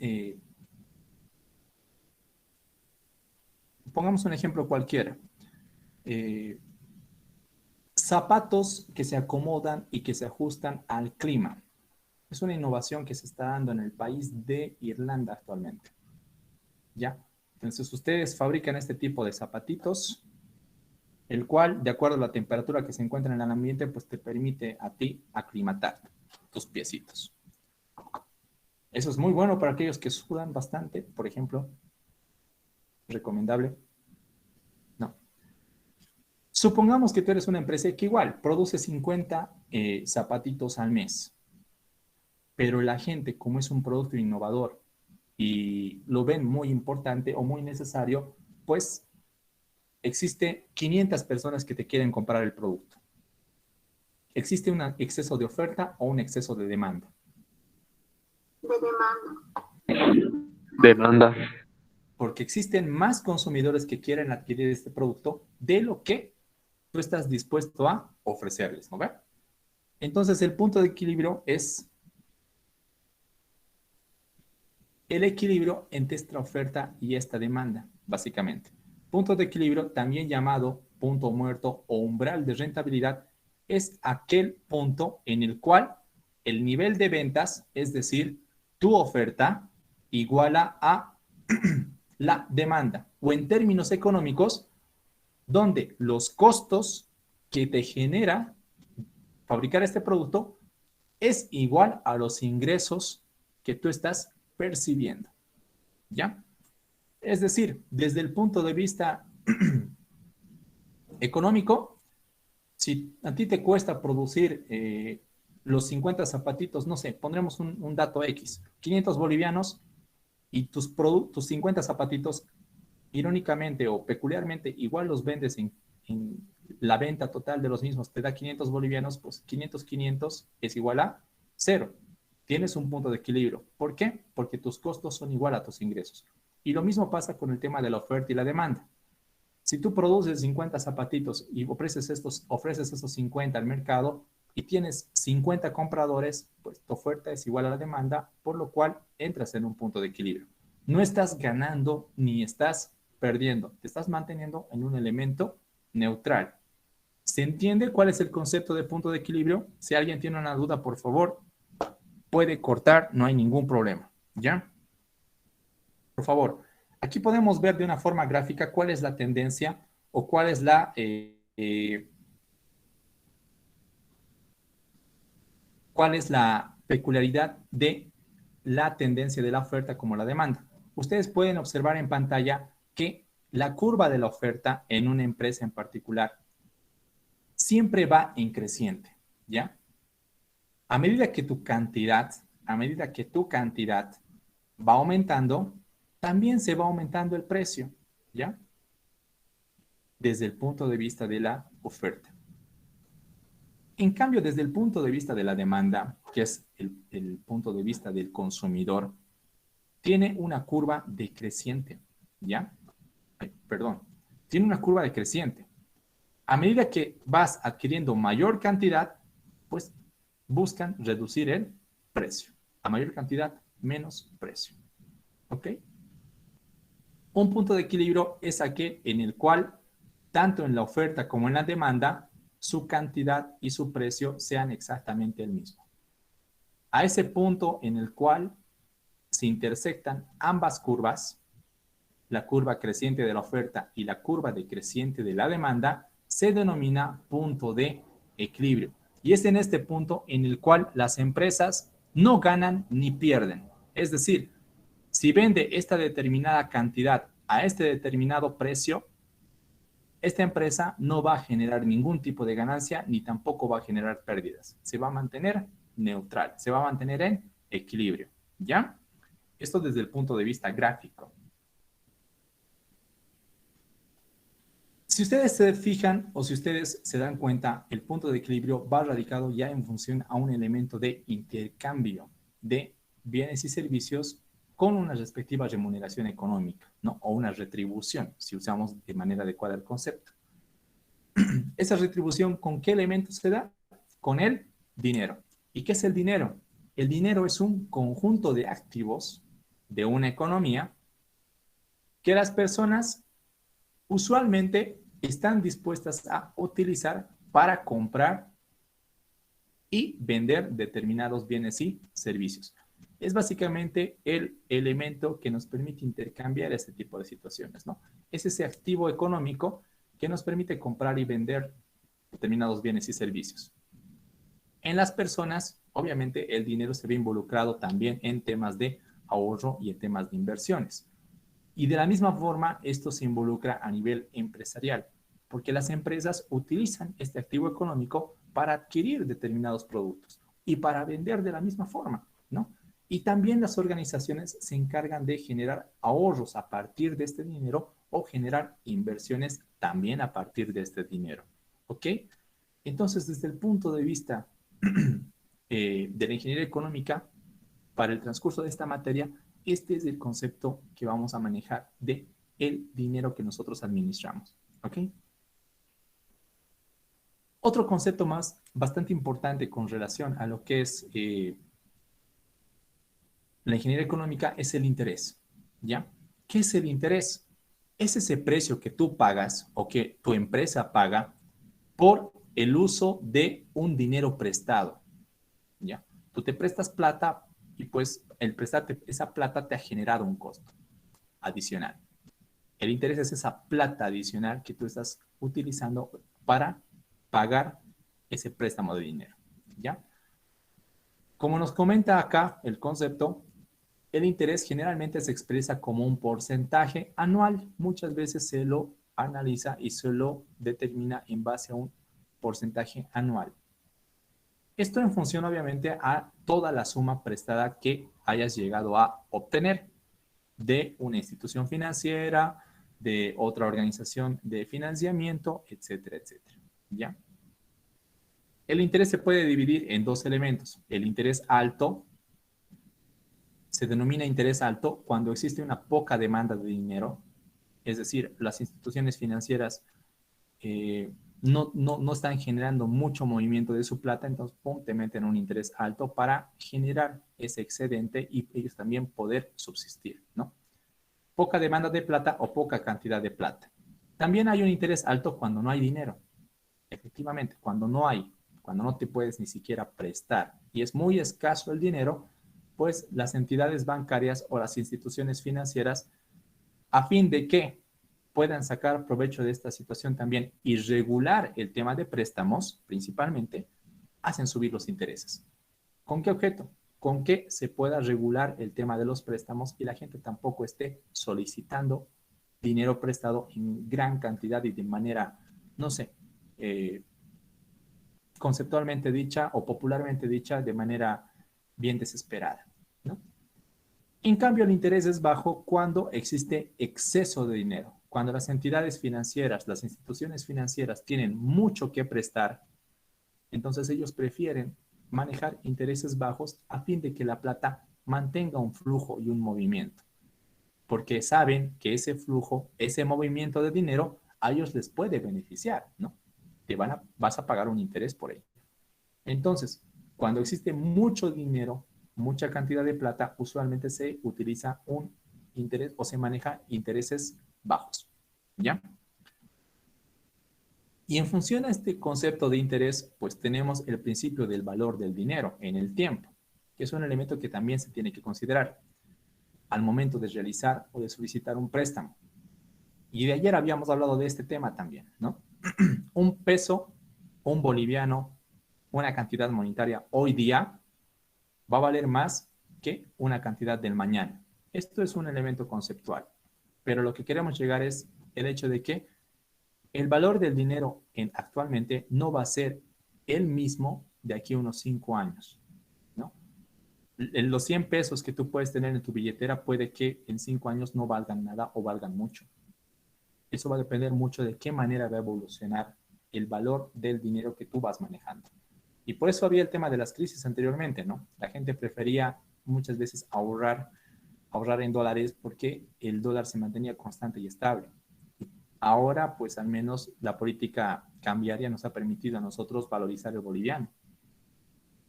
pongamos un ejemplo cualquiera, zapatos que se acomodan y que se ajustan al clima. Es una innovación que se está dando en el país de Irlanda actualmente. ¿Ya? Entonces ustedes fabrican este tipo de zapatitos, el cual, de acuerdo a la temperatura que se encuentra en el ambiente, pues te permite a ti aclimatar tus piecitos. Eso es muy bueno para aquellos que sudan bastante, por ejemplo. ¿Recomendable? No. Supongamos que tú eres una empresa que igual produce 50 zapatitos al mes, pero la gente, como es un producto innovador y lo ven muy importante o muy necesario, pues existe 500 personas que te quieren comprar el producto. ¿Existe un exceso de oferta o un exceso de demanda?
De demanda.
Demanda.
Porque existen más consumidores que quieren adquirir este producto de lo que tú estás dispuesto a ofrecerles, ¿no ve? Entonces, el punto de equilibrio es el equilibrio entre esta oferta y esta demanda, básicamente. Punto de equilibrio, también llamado punto muerto o umbral de rentabilidad, es aquel punto en el cual el nivel de ventas, es decir, tu oferta, iguala a la demanda, o en términos económicos, donde los costos que te genera fabricar este producto es igual a los ingresos que tú estás percibiendo. ¿Ya? Es decir, desde el punto de vista económico, si a ti te cuesta producir los 50 zapatitos, no sé, pondremos un dato X, 500 bolivianos, y tus 50 zapatitos, irónicamente o peculiarmente, igual los vendes en la venta total de los mismos, te da 500 bolivianos, pues 500 es igual a 0. Tienes un punto de equilibrio. ¿Por qué? Porque tus costos son igual a tus ingresos. Y lo mismo pasa con el tema de la oferta y la demanda. Si tú produces 50 zapatitos y ofreces esos 50 al mercado y tienes 50 compradores, pues tu oferta es igual a la demanda, por lo cual entras en un punto de equilibrio. No estás ganando ni estás perdiendo, te estás manteniendo en un elemento neutral. ¿Se entiende cuál es el concepto de punto de equilibrio? Si alguien tiene una duda, por favor, puede cortar, no hay ningún problema, ¿ya? Por favor, aquí podemos ver de una forma gráfica cuál es la tendencia o cuál es la peculiaridad de la tendencia de la oferta como la demanda. Ustedes pueden observar en pantalla que la curva de la oferta en una empresa en particular siempre va en creciente, ¿ya? A medida que tu cantidad va aumentando, también se va aumentando el precio, ¿ya? Desde el punto de vista de la oferta. En cambio, desde el punto de vista de la demanda, que es el punto de vista del consumidor, tiene una curva decreciente, ¿ya? Perdón, tiene una curva decreciente. A medida que vas adquiriendo mayor cantidad, pues buscan reducir el precio. A mayor cantidad, menos precio. ¿Ok? Un punto de equilibrio es aquel en el cual, tanto en la oferta como en la demanda, su cantidad y su precio sean exactamente el mismo. A ese punto en el cual se intersectan ambas curvas, la curva creciente de la oferta y la curva decreciente de la demanda, se denomina punto de equilibrio. Y es en este punto en el cual las empresas no ganan ni pierden. Es decir, si vende esta determinada cantidad a este determinado precio, esta empresa no va a generar ningún tipo de ganancia ni tampoco va a generar pérdidas. Se va a mantener neutral, se va a mantener en equilibrio, ¿ya? Esto desde el punto de vista gráfico. Si ustedes se fijan o si ustedes se dan cuenta, el punto de equilibrio va radicado ya en función a un elemento de intercambio de bienes y servicios con una respectiva remuneración económica, ¿no? O una retribución, si usamos de manera adecuada el concepto. Esa retribución, ¿con qué elemento se da? Con el dinero. ¿Y qué es el dinero? El dinero es un conjunto de activos de una economía que las personas usualmente están dispuestas a utilizar para comprar y vender determinados bienes y servicios. Es básicamente el elemento que nos permite intercambiar este tipo de situaciones, ¿no? Es ese activo económico que nos permite comprar y vender determinados bienes y servicios. En las personas, obviamente, el dinero se ve involucrado también en temas de ahorro y en temas de inversiones. Y de la misma forma, esto se involucra a nivel empresarial, porque las empresas utilizan este activo económico para adquirir determinados productos y para vender de la misma forma, ¿no? Y también las organizaciones se encargan de generar ahorros a partir de este dinero o generar inversiones también a partir de este dinero, ¿ok? Entonces, desde el punto de vista de la ingeniería económica, para el transcurso de esta materia, este es el concepto que vamos a manejar de el dinero que nosotros administramos, ¿ok? Otro concepto más bastante importante con relación a lo que es la ingeniería económica es el interés, ¿ya? ¿Qué es el interés? Es ese precio que tú pagas o que tu empresa paga por el uso de un dinero prestado, ¿ya? Tú te prestas plata y pues el prestarte esa plata te ha generado un costo adicional. El interés es esa plata adicional que tú estás utilizando para pagar ese préstamo de dinero, ¿ya? Como nos comenta acá el concepto, el interés generalmente se expresa como un porcentaje anual. Muchas veces se lo analiza y se lo determina en base a un porcentaje anual. Esto en función, obviamente, a toda la suma prestada que hayas llegado a obtener de una institución financiera, de otra organización de financiamiento, etcétera, etcétera. ¿Ya? El interés se puede dividir en dos elementos. El interés alto se denomina interés alto cuando existe una poca demanda de dinero, es decir, las instituciones financieras no están generando mucho movimiento de su plata, entonces pum, te meten un interés alto para generar ese excedente y ellos también poder subsistir, ¿no? Poca demanda de plata o poca cantidad de plata. También hay un interés alto cuando no hay dinero. efectivamente, cuando no te puedes ni siquiera prestar y es muy escaso el dinero, pues las entidades bancarias o las instituciones financieras, a fin de que puedan sacar provecho de esta situación también y regular el tema de préstamos, principalmente, hacen subir los intereses. ¿Con qué objeto? Con que se pueda regular el tema de los préstamos y la gente tampoco esté solicitando dinero prestado en gran cantidad y de manera, no sé, conceptualmente dicha o popularmente dicha de manera bien desesperada, ¿no? En cambio, el interés es bajo cuando existe exceso de dinero. Cuando las entidades financieras, las instituciones financieras tienen mucho que prestar, entonces ellos prefieren manejar intereses bajos a fin de que la plata mantenga un flujo y un movimiento, porque saben que ese flujo, ese movimiento de dinero a ellos les puede beneficiar, ¿no? Vas a pagar un interés por ello. Entonces, cuando existe mucho dinero, mucha cantidad de plata, usualmente se utiliza un interés o se maneja intereses bajos, ¿ya? Y en función a este concepto de interés, pues tenemos el principio del valor del dinero en el tiempo, que es un elemento que también se tiene que considerar al momento de realizar o de solicitar un préstamo. Y de ayer habíamos hablado de este tema también, ¿no? Un peso, un boliviano, una cantidad monetaria hoy día va a valer más que una cantidad del mañana. Esto es un elemento conceptual, pero lo que queremos llegar es el hecho de que el valor del dinero actualmente no va a ser el mismo de aquí a unos 5 años, ¿no? Los 100 pesos que tú puedes tener en tu billetera puede que en 5 años no valgan nada o valgan mucho. Eso va a depender mucho de qué manera va a evolucionar el valor del dinero que tú vas manejando. Y por eso había el tema de las crisis anteriormente, ¿no? La gente prefería muchas veces ahorrar en dólares porque el dólar se mantenía constante y estable. Ahora, pues al menos la política cambiaria nos ha permitido a nosotros valorizar el boliviano.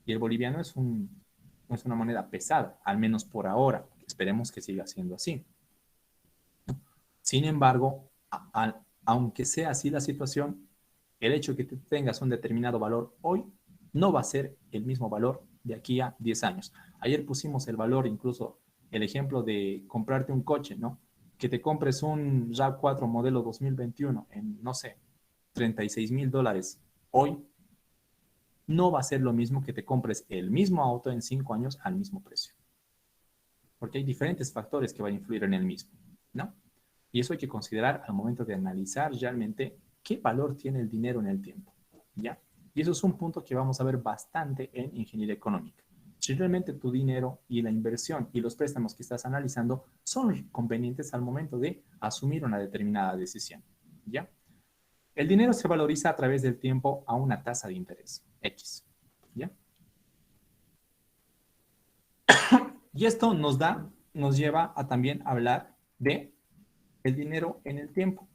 Y el boliviano es una moneda pesada, al menos por ahora. Esperemos que siga siendo así. Sin embargo, aunque sea así la situación, el hecho de que tú tengas un determinado valor hoy no va a ser el mismo valor de aquí a 10 años. Ayer pusimos el valor, incluso el ejemplo de comprarte un coche, ¿no? Que te compres un RAV4 modelo 2021 en, no sé, $36,000 hoy, no va a ser lo mismo que te compres el mismo auto en 5 años al mismo precio. Porque hay diferentes factores que van a influir en el mismo, ¿no? Y eso hay que considerar al momento de analizar realmente qué valor tiene el dinero en el tiempo, ¿ya? Y eso es un punto que vamos a ver bastante en ingeniería económica. Si realmente tu dinero y la inversión y los préstamos que estás analizando son convenientes al momento de asumir una determinada decisión, ¿ya? El dinero se valoriza a través del tiempo a una tasa de interés, X, ¿ya? Y esto nos lleva a también hablar de el dinero en el tiempo,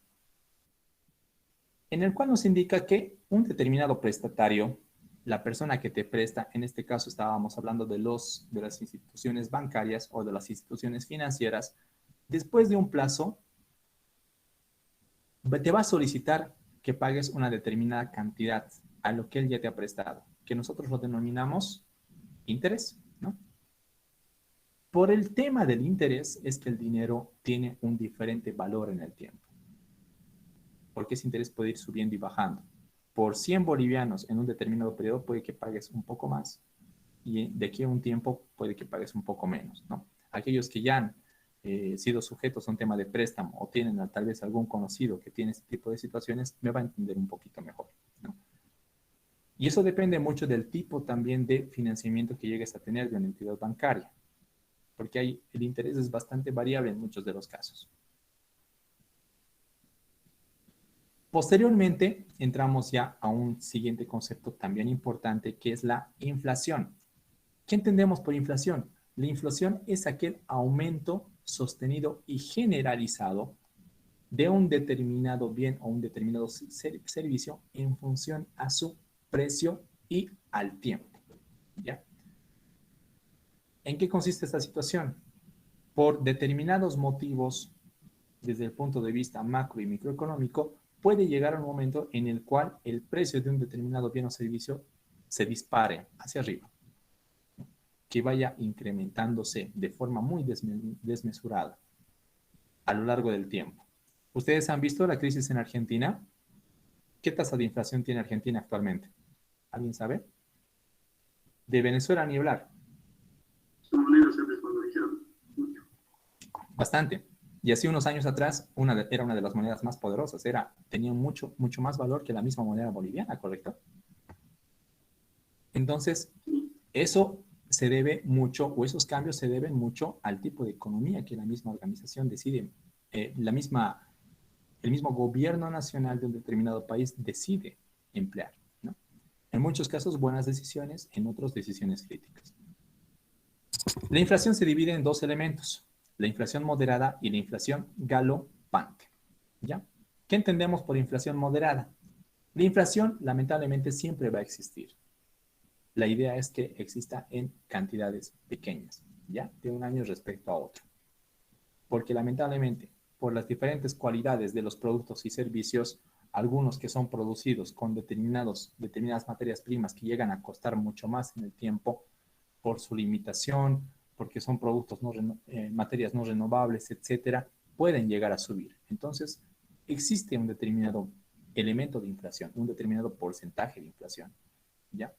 en el cual nos indica que un determinado prestatario, la persona que te presta, en este caso estábamos hablando de las instituciones bancarias o de las instituciones financieras, después de un plazo, te va a solicitar que pagues una determinada cantidad a lo que él ya te ha prestado, que nosotros lo denominamos interés, ¿no? Por el tema del interés es que el dinero tiene un diferente valor en el tiempo, porque ese interés puede ir subiendo y bajando. Por 100 bolivianos en un determinado periodo puede que pagues un poco más y de aquí a un tiempo puede que pagues un poco menos, ¿no? Aquellos que ya han sido sujetos a un tema de préstamo o tienen tal vez algún conocido que tiene este tipo de situaciones, me va a entender un poquito mejor, ¿no? Y eso depende mucho del tipo también de financiamiento que llegues a tener de una entidad bancaria, porque el interés es bastante variable en muchos de los casos. Posteriormente, entramos ya a un siguiente concepto también importante, que es la inflación. ¿Qué entendemos por inflación? La inflación es aquel aumento sostenido y generalizado de un determinado bien o un determinado servicio en función a su precio y al tiempo, ¿ya? ¿En qué consiste esta situación? Por determinados motivos, desde el punto de vista macro y microeconómico, puede llegar a un momento en el cual el precio de un determinado bien o servicio se dispare hacia arriba, que vaya incrementándose de forma muy desmesurada a lo largo del tiempo. ¿Ustedes han visto la crisis en Argentina? ¿Qué tasa de inflación tiene Argentina actualmente? ¿Alguien sabe? De Venezuela ni hablar.
Su moneda se ha desvalorizado mucho.
Bastante. Y hace unos años atrás era una de las monedas más poderosas. Tenía mucho más valor que la misma moneda boliviana, ¿correcto? Entonces, eso se debe mucho, o esos cambios se deben mucho al tipo de economía que la misma organización decide. El mismo gobierno nacional de un determinado país decide emplear, ¿no? En muchos casos buenas decisiones, en otros decisiones críticas. La inflación se divide en dos elementos, la inflación moderada y la inflación galopante, ¿ya? ¿Qué entendemos por inflación moderada? La inflación lamentablemente siempre va a existir. La idea es que exista en cantidades pequeñas, ¿ya? De un año respecto a otro. Porque lamentablemente, por las diferentes cualidades de los productos y servicios, algunos que son producidos con determinadas materias primas que llegan a costar mucho más en el tiempo por su limitación, porque son productos materias no renovables, etcétera, pueden llegar a subir. Entonces, existe un determinado elemento de inflación, un determinado porcentaje de inflación, ¿ya?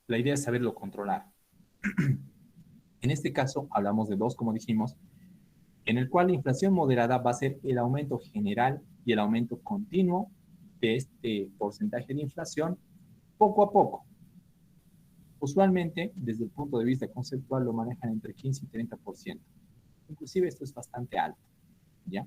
La idea es saberlo controlar. En este caso, hablamos de dos, como dijimos, en el cual la inflación moderada va a ser el aumento general y el aumento continuo de este porcentaje de inflación poco a poco. Usualmente, desde el punto de vista conceptual, lo manejan entre 15 y 30%. Inclusive esto es bastante alto, ¿ya?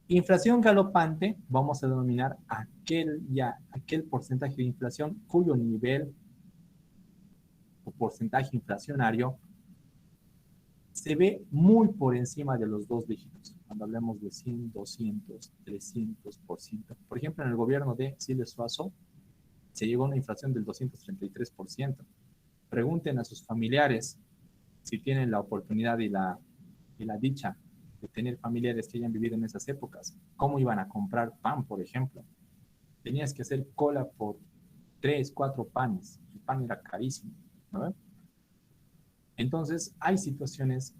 Inflación galopante, vamos a denominar aquel porcentaje de inflación cuyo nivel o porcentaje inflacionario se ve muy por encima de los dos dígitos, cuando hablamos de 100, 200, 300%. Por ejemplo, en el gobierno de Siles Suazo se llegó a una inflación del 233%. Pregunten a sus familiares si tienen la oportunidad y la dicha de tener familiares que hayan vivido en esas épocas. ¿Cómo iban a comprar pan, por ejemplo? Tenías que hacer cola por 3, 4 panes. El pan era carísimo, ¿no? Entonces, hay situaciones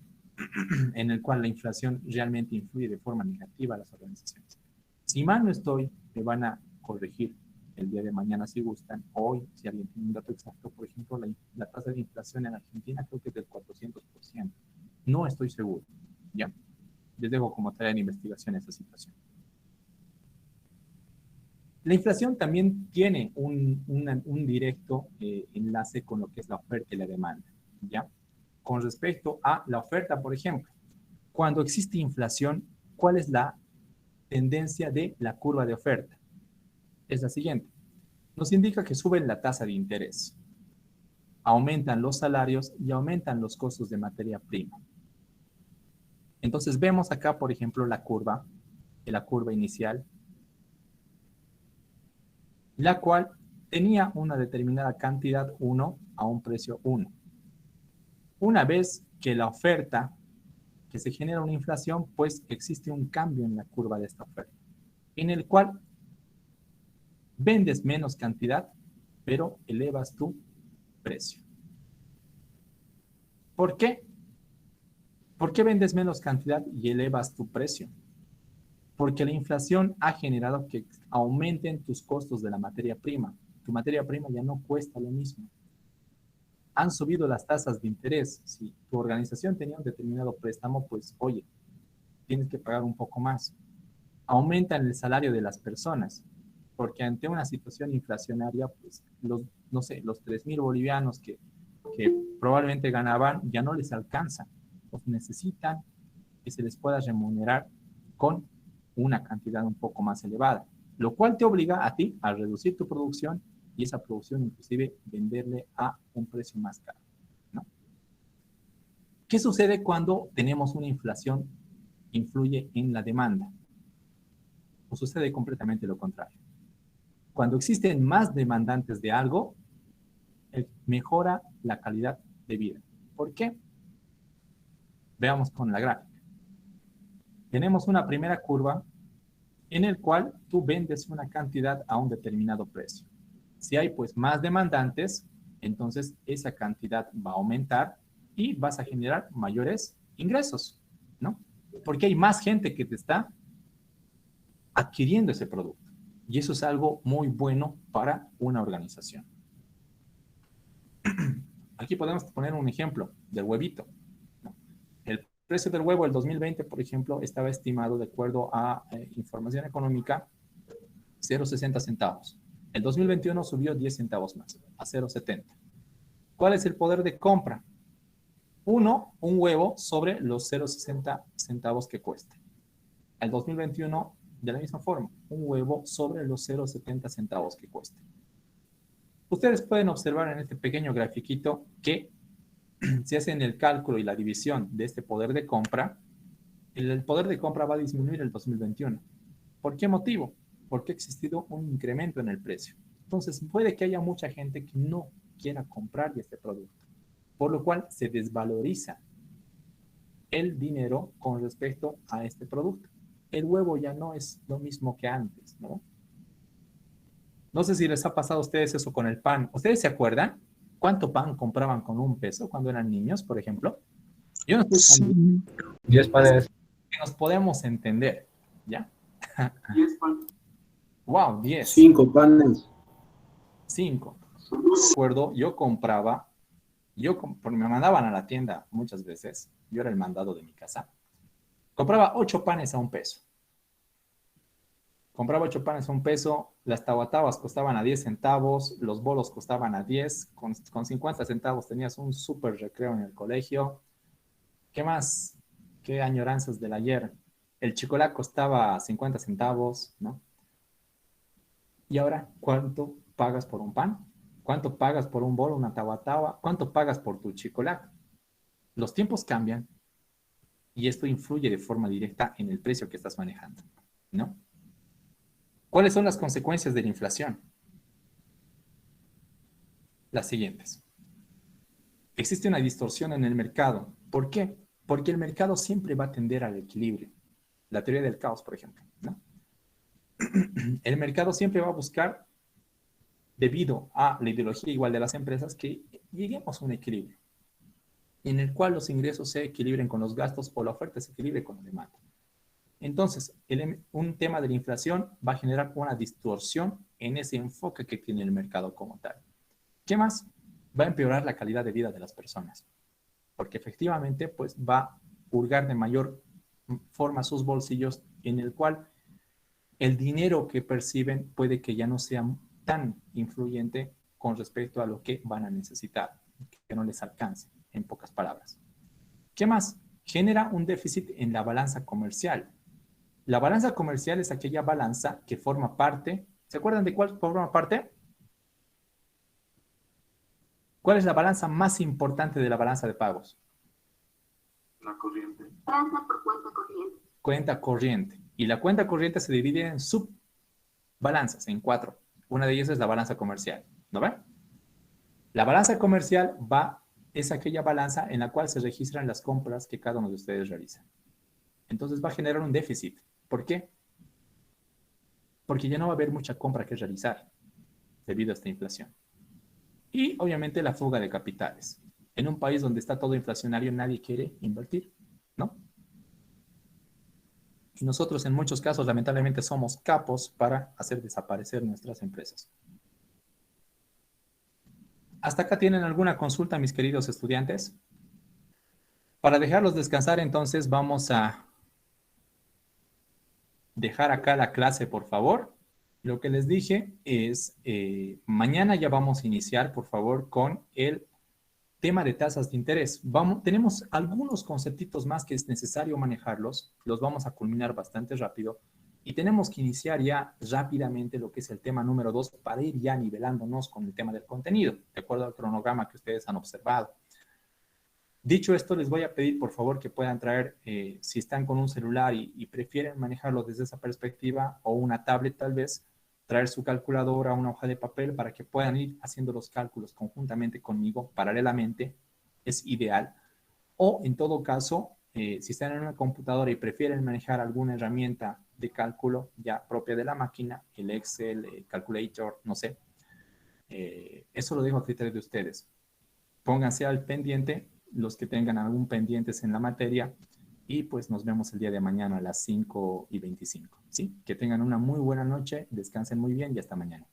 en las cuales la inflación realmente influye de forma negativa a las organizaciones. Si mal no estoy, me van a corregir el día de mañana si gustan. Hoy, si alguien tiene un dato exacto, por ejemplo, la tasa de inflación en Argentina creo que es del 400%. No estoy seguro, ¿ya? Les dejo como tarea de investigación esa situación. La inflación también tiene un directo enlace con lo que es la oferta y la demanda, ¿ya? Con respecto a la oferta, por ejemplo, cuando existe inflación, ¿cuál es la tendencia de la curva de oferta? Es la siguiente. Nos indica que sube la tasa de interés, aumentan los salarios y aumentan los costos de materia prima. Entonces vemos acá, por ejemplo, la curva inicial, la cual tenía una determinada cantidad 1 a un precio 1. Una vez que la oferta, que se genera una inflación, pues existe un cambio en la curva de esta oferta, en el cual vendes menos cantidad, pero elevas tu precio. ¿Por qué? ¿Por qué vendes menos cantidad y elevas tu precio? Porque la inflación ha generado que aumenten tus costos de la materia prima. Tu materia prima ya no cuesta lo mismo. Han subido las tasas de interés. Si tu organización tenía un determinado préstamo, pues, oye, tienes que pagar un poco más. Aumentan el salario de las personas, porque ante una situación inflacionaria, pues, los 3.000 bolivianos que probablemente ganaban, ya no les alcanza. Pues necesitan que se les pueda remunerar con una cantidad un poco más elevada, lo cual te obliga a ti a reducir tu producción y esa producción inclusive venderle a un precio más caro, ¿no? ¿Qué sucede cuando tenemos una inflación que influye en la demanda? O sucede completamente lo contrario. Cuando existen más demandantes de algo, mejora la calidad de vida. ¿Por qué? Veamos con la gráfica. Tenemos una primera curva en el cual tú vendes una cantidad a un determinado precio. Si hay pues más demandantes, entonces esa cantidad va a aumentar y vas a generar mayores ingresos, ¿no? Porque hay más gente que te está adquiriendo ese producto. Y eso es algo muy bueno para una organización. Aquí podemos poner un ejemplo del huevito, ¿no? El precio del huevo del 2020, por ejemplo, estaba estimado de acuerdo a información económica 0,60 centavos. El 2021 subió 10 centavos más, a 0,70. ¿Cuál es el poder de compra? Un huevo sobre los 0,60 centavos que cuesta. El 2021, de la misma forma, un huevo sobre los 0,70 centavos que cuesta. Ustedes pueden observar en este pequeño grafiquito que si hacen el cálculo y la división de este poder de compra, el poder de compra va a disminuir el 2021. ¿Por qué motivo? Porque ha existido un incremento en el precio. Entonces, puede que haya mucha gente que no quiera comprar este producto, por lo cual se desvaloriza el dinero con respecto a este producto. El huevo ya no es lo mismo que antes, ¿no? No sé si les ha pasado a ustedes eso con el pan. ¿Ustedes se acuerdan cuánto pan compraban con $1 cuando eran niños, por ejemplo? Yo no estoy tan
10 panes.
que nos podemos entender, ¿ya?
10 panes.
Wow, 10.
5 panes.
5. Recuerdo, yo compraba, porque me mandaban a la tienda muchas veces, yo era el mandado de mi casa, compraba 8 panes a $1. Compraba 8 panes a $1, las tabatabas costaban a 10 centavos, los bolos costaban a 10, con 50 centavos tenías un súper recreo en el colegio. ¿Qué más? ¿Qué añoranzas del ayer? El chocolate costaba 50 centavos, ¿no? Y ahora, ¿cuánto pagas por un pan? ¿Cuánto pagas por un bolo, una tabataba? ¿Cuánto pagas por tu chocolate? Los tiempos cambian y esto influye de forma directa en el precio que estás manejando, ¿no? ¿Cuáles son las consecuencias de la inflación? Las siguientes. Existe una distorsión en el mercado. ¿Por qué? Porque el mercado siempre va a tender al equilibrio. La teoría del caos, por ejemplo, ¿no? El mercado siempre va a buscar, debido a la ideología igual de las empresas, que lleguemos a un equilibrio en el cual los ingresos se equilibren con los gastos o la oferta se equilibre con la demanda. Entonces, un tema de la inflación va a generar una distorsión en ese enfoque que tiene el mercado como tal. ¿Qué más? Va a empeorar la calidad de vida de las personas, porque efectivamente pues, va a hurgar de mayor forma sus bolsillos, en el cual el dinero que perciben puede que ya no sea tan influyente con respecto a lo que van a necesitar, que no les alcance, en pocas palabras. ¿Qué más? Genera un déficit en la balanza comercial. La balanza comercial es aquella balanza que forma parte, ¿se acuerdan de cuál forma parte? ¿Cuál es la balanza más importante de la balanza de pagos?
La corriente.
Balanza por cuenta corriente.
Cuenta corriente. Y la cuenta corriente se divide en subbalanzas, en 4. Una de ellas es la balanza comercial, ¿no ven? La balanza comercial es aquella balanza en la cual se registran las compras que cada uno de ustedes realiza. Entonces va a generar un déficit. ¿Por qué? Porque ya no va a haber mucha compra que realizar debido a esta inflación. Y obviamente la fuga de capitales. En un país donde está todo inflacionario, nadie quiere invertir, ¿no? Y nosotros en muchos casos, lamentablemente, somos capos para hacer desaparecer nuestras empresas. ¿Hasta acá tienen alguna consulta, mis queridos estudiantes? Para dejarlos descansar, entonces, vamos a dejar acá la clase, por favor. Lo que les dije es, mañana ya vamos a iniciar, por favor, con el tema de tasas de interés. Tenemos algunos conceptitos más que es necesario manejarlos, los vamos a culminar bastante rápido y tenemos que iniciar ya rápidamente lo que es el tema número 2 para ir ya nivelándonos con el tema del contenido, de acuerdo al cronograma que ustedes han observado. Dicho esto, les voy a pedir por favor que puedan traer, si están con un celular y prefieren manejarlo desde esa perspectiva o una tablet tal vez, traer su calculadora, una hoja de papel para que puedan ir haciendo los cálculos conjuntamente conmigo, paralelamente, es ideal. O en todo caso, si están en una computadora y prefieren manejar alguna herramienta de cálculo ya propia de la máquina, el Excel, el Calculator, no sé. Eso lo dejo a criterio de ustedes. Pónganse al pendiente, los que tengan algún pendientes en la materia, y pues nos vemos el día de mañana a las 5:25. ¿Sí? Que tengan una muy buena noche, descansen muy bien y hasta mañana.